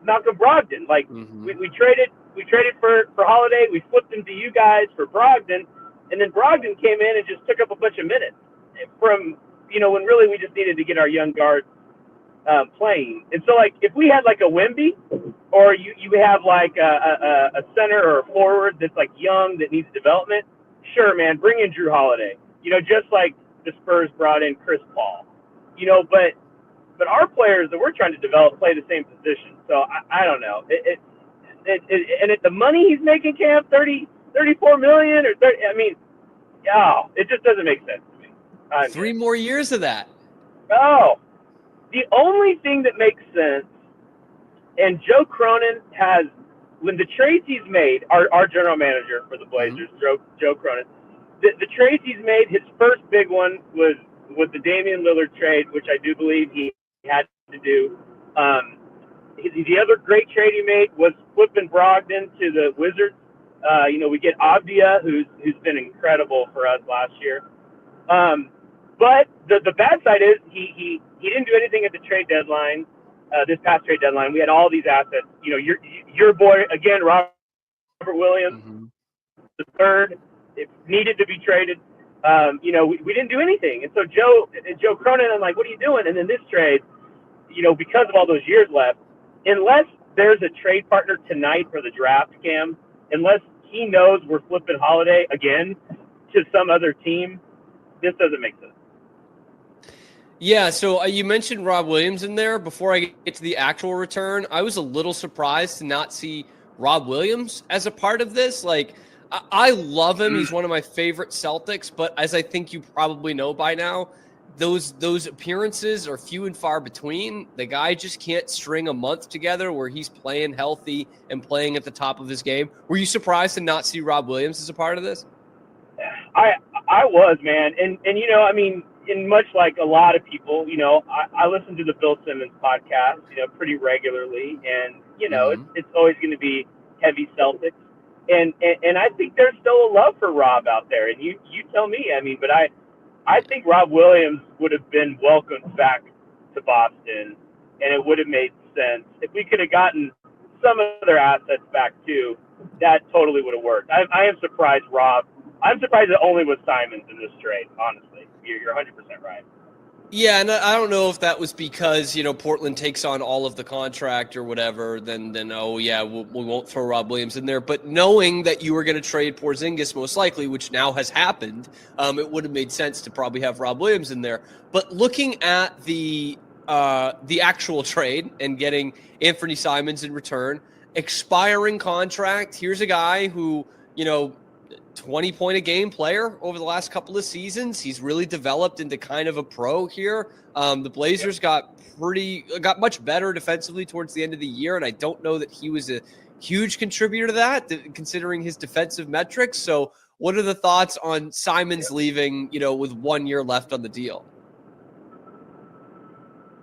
Malcolm Brogdon. We traded for Holiday. We flipped him to you guys for Brogdon, and then Brogdon came in and just took up a bunch of minutes from when really we just needed to get our young guards playing. And so if we had a Wemby, or you have a center or a forward that's young that needs development, sure, man, bring in Jrue Holiday. Just like the Spurs brought in Chris Paul. But our players that we're trying to develop play the same position. So I don't know. And at the money he's making, Cam, 34 million or 30. It just doesn't make sense to me. 3 more years of that. Oh, the only thing that makes sense, and Joe Cronin has, when the trades he's made, our general manager for the Blazers, Joe Cronin, the trades he's made, his first big one was the Damian Lillard trade, which I do believe he had to do. The other great trade he made was flipping Brogdon to the Wizards. We get Avdia, who's been incredible for us last year. But the bad side is he didn't do anything at the trade deadline, this past trade deadline. We had all these assets. Your boy, again, Robert Williams, the third, it needed to be traded. We didn't do anything. And so Joe Cronin, I'm like, what are you doing? And then this trade, because of all those years left, unless there's a trade partner tonight for the draft, Cam, unless he knows we're flipping Holiday again to some other team, this doesn't make sense. Yeah, so you mentioned Rob Williams in there. Before I get to the actual return, I was a little surprised to not see Rob Williams as a part of this. Like, I love him. He's one of my favorite Celtics, but as I think you probably know by now, those appearances are few and far between. The guy just can't string a month together where he's playing healthy and playing at the top of his game. Were you surprised to not see Rob Williams as a part of this? I was, man. And you know, I mean, in much like a lot of people, you know, I listen to the Bill Simmons podcast, you know, pretty regularly. And, you know, it's always going to be heavy Celtics. And I think there's still a love for Rob out there. And you tell me, I mean, but I think Rob Williams would have been welcomed back to Boston, and it would have made sense. If we could have gotten some other assets back too, that totally would have worked. I am surprised, Rob. I'm surprised it only was Simons in this trade, honestly. You're 100% right. Yeah, and I don't know if that was because, you know, Portland takes on all of the contract or whatever, then oh, yeah, we won't throw Rob Williams in there. But knowing that you were going to trade Porzingis most likely, which now has happened, it would have made sense to probably have Rob Williams in there. But looking at the actual trade and getting Anfernee Simons in return, expiring contract, here's a guy who, you know, 20-point-a-game player over the last couple of seasons. He's really developed into kind of a pro here. The Blazers got much better defensively towards the end of the year, and I don't know that he was a huge contributor to that, considering his defensive metrics. So what are the thoughts on Simons leaving, you know, with 1 year left on the deal?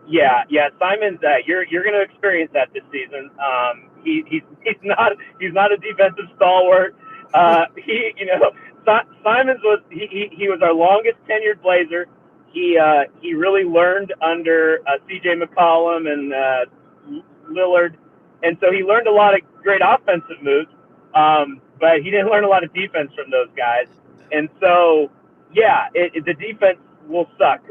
Yeah, Simons, you're going to experience that this season. He's not a defensive stalwart. Simons was he was our longest tenured Blazer. He really learned under CJ McCollum and Lillard, and so he learned a lot of great offensive moves, but he didn't learn a lot of defense from those guys. And so, yeah, the defense will suck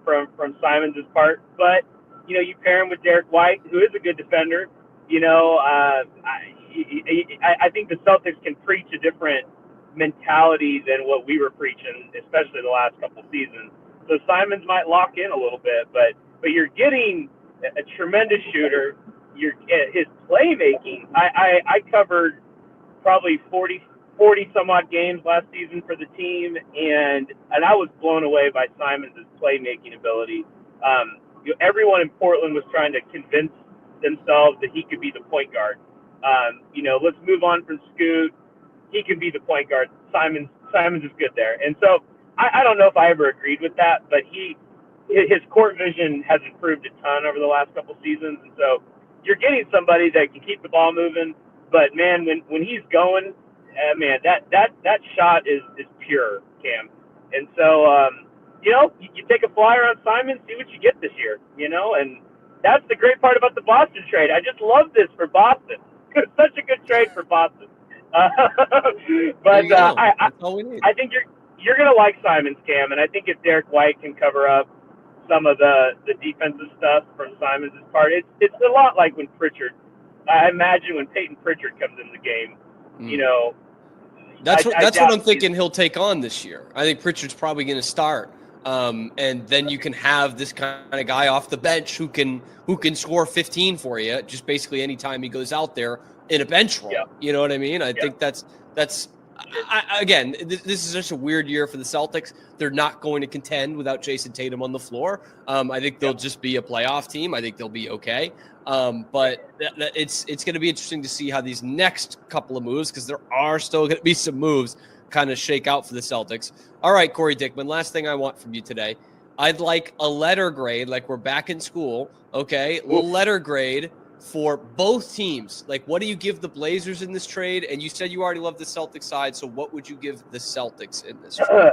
from Simons' part, but you know, you pair him with Derek White, who is a good defender. You know, I think the Celtics can preach a different mentality than what we were preaching, especially the last couple seasons. So Simons might lock in a little bit, but you're getting a tremendous shooter. His playmaking. I covered probably 40 some odd games last season for the team, and I was blown away by Simons' playmaking ability. Everyone in Portland was trying to convince themselves that he could be the point guard. You know, let's move on from Scoot. He can be the point guard. Simons is good there. And so I don't know if I ever agreed with that, but his court vision has improved a ton over the last couple seasons. And so you're getting somebody that can keep the ball moving, but man, when he's going, man, that shot is pure, Cam. And so, you know, you take a flyer on Simons, see what you get this year, you know, and that's the great part about the Boston trade. I just love this for Boston. It's such a good trade for Boston. But I think you're going to like Simons, Cam, and I think if Derek White can cover up some of the defensive stuff from Simons' part, it's a lot like when Pritchard. I imagine when Peyton Pritchard comes in the game, you know. That's what I'm thinking he'll take on this year. I think Pritchard's probably going to start. And then you can have this kind of guy off the bench who can score 15 for you just basically anytime he goes out there in a bench role. Yeah. You know what I mean? I think that's again, this is just a weird year for the Celtics. They're not going to contend without Jayson Tatum on the floor. I think they'll just be a playoff team. I think they'll be okay. But it's going to be interesting to see how these next couple of moves, because there are still going to be some moves, kind of shake out for the Celtics. All right, Corey Dickman, last thing I want from you today. I'd like a letter grade, like we're back in school, okay? Letter grade for both teams. Like, what do you give the Blazers in this trade? And you said you already love the Celtics side, so what would you give the Celtics in this trade? 100%.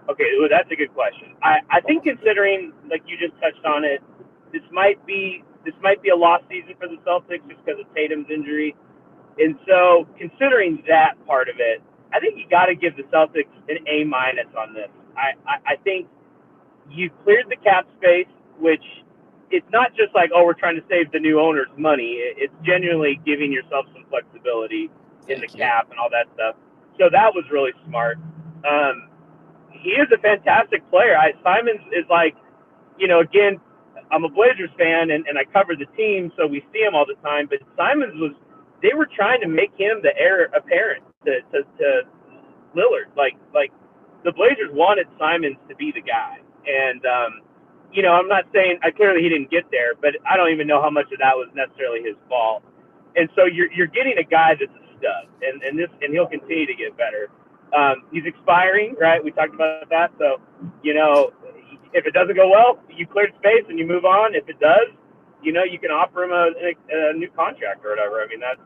Okay, well, that's a good question. I think considering, like you just touched on it, this might be a lost season for the Celtics just because of Tatum's injury. And so, considering that part of it, I think you got to give the Celtics an A- on this. I think you cleared the cap space, which it's not just like, oh, we're trying to save the new owner's money. It's genuinely giving yourself some flexibility in the cap and all that stuff. So that was really smart. He is a fantastic player. Simons is like, again, I'm a Blazers fan and I cover the team, so we see him all the time. But Simons they were trying to make him the heir apparent to Lillard. Like the Blazers wanted Simons to be the guy. And, I'm not saying clearly he didn't get there, but I don't even know how much of that was necessarily his fault. And so you're getting a guy that's a stud, and he'll continue to get better. He's expiring, right? We talked about that. So, if it doesn't go well, you cleared space and you move on. If it does, you can offer him a new contract or whatever. I mean, that's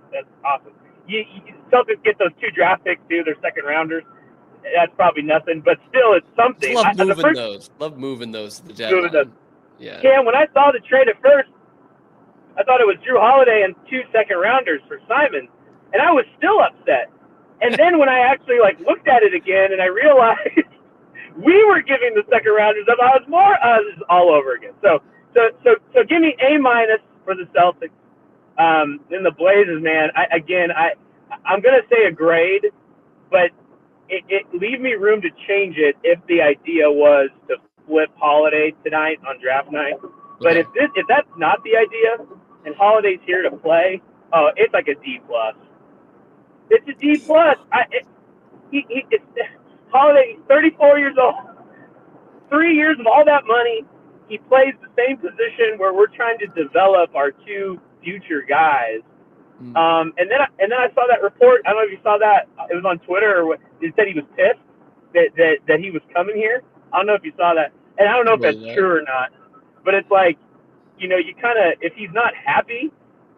awesome. You Celtics get those 2 draft picks too. They're second rounders. That's probably nothing, but still, it's something. Love moving those to the deadline. Yeah. Cam, when I saw the trade at first, I thought it was Jrue Holiday and 2 second rounders for Simons, and I was still upset. And then when I actually looked at it again and I realized we were giving the second rounders up, I was all over again. So give me A- for the Celtics. Then the Blazers, man. I'm gonna say a grade, but it leave me room to change it if the idea was to flip Holiday tonight on draft night. But if that's not the idea and Holiday's here to play, it's like a D+. It's a D+. Holiday, 34 years old, 3 years of all that money. He plays the same position where we're trying to develop our 2 future guys. And then I saw that report. I don't know if you saw that. It was on Twitter. Or it said he was pissed that he was coming here. I don't know if you saw that. And I don't know if that's true or not. But it's like, you kind of, if he's not happy,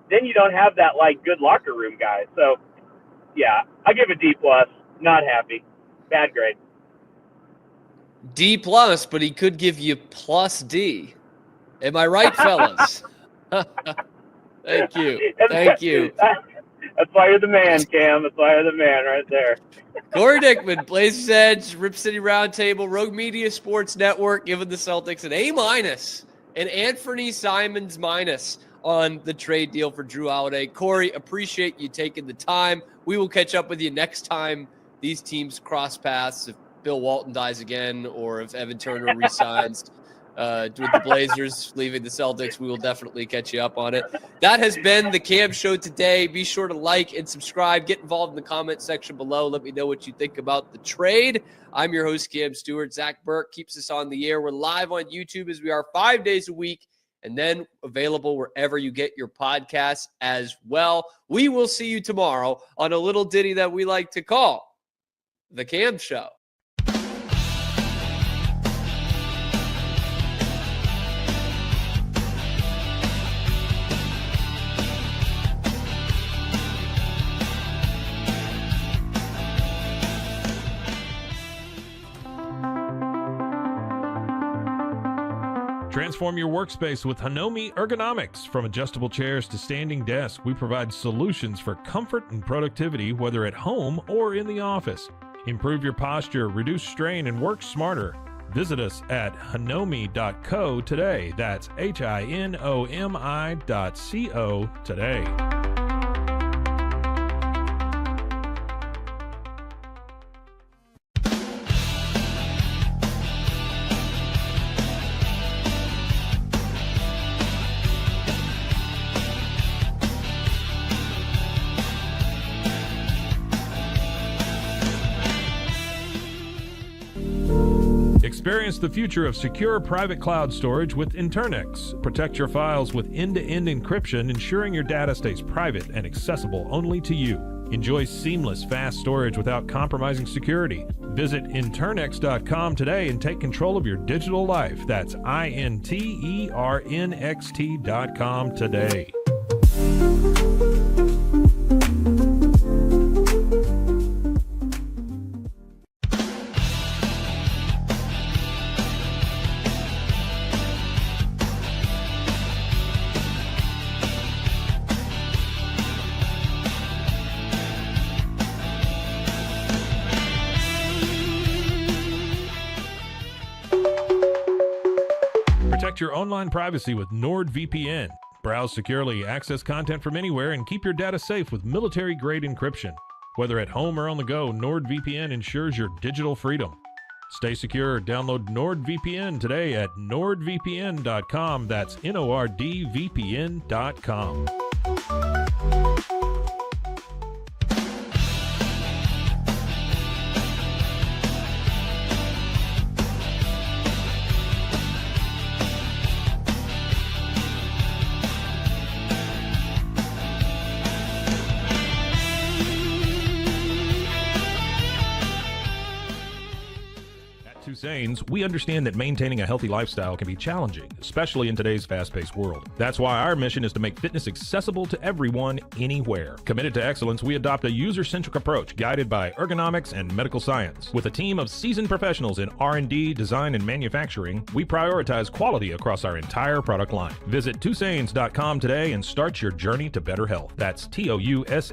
then you don't have that good locker room guy. So yeah, I give a D+. Not happy. Bad grade. D+, but he could give you +D. Am I right, fellas? Thank you. Thank you. That's why you're the man, Cam. That's why you're the man right there. Corey Dickman, Blazers Edge, Rip City Roundtable, Rogue Media Sports Network, giving the Celtics an A- and Anfernee Simons minus on the trade deal for Jrue Holiday. Corey, appreciate you taking the time. We will catch up with you next time these teams cross paths. If Bill Walton dies again or if Evan Turner resigns with the Blazers leaving the Celtics, we will definitely catch you up on it. That has been the Cam Show today. Be sure to like and subscribe. Get involved in the comment section below. Let me know what you think about the trade. I'm your host, Cam Stewart. Zach Burke keeps us on the air. We're live on YouTube as we are 5 days a week, and then available wherever you get your podcasts as well. We will see you tomorrow on a little ditty that we like to call The Cam Show. Transform your workspace with Hanomi Ergonomics. From adjustable chairs to standing desks, we provide solutions for comfort and productivity, whether at home or in the office. Improve your posture, reduce strain, and work smarter. Visit us at hanomi.co today. That's HINOMI.co today. Experience the future of secure private cloud storage with Internex. Protect your files with end-to-end encryption, ensuring your data stays private and accessible only to you. Enjoy seamless, fast storage without compromising security. Visit Internex.com today and take control of your digital life. That's INTERNXT.com today. Protect your online privacy with NordVPN. Browse securely, access content from anywhere, and keep your data safe with military-grade encryption. Whether at home or on the go, NordVPN ensures your digital freedom. Stay secure. Download NordVPN today at nordvpn.com. That's NORDVPN.com. We understand that maintaining a healthy lifestyle can be challenging, especially in today's fast-paced world. That's why our mission is to make fitness accessible to everyone, anywhere. Committed to excellence, we adopt a user-centric approach guided by ergonomics and medical science. With a team of seasoned professionals in R&D, design, and manufacturing, we prioritize quality across our entire product line. Visit TwoSains.com today and start your journey to better health. That's TOUSAINS.com.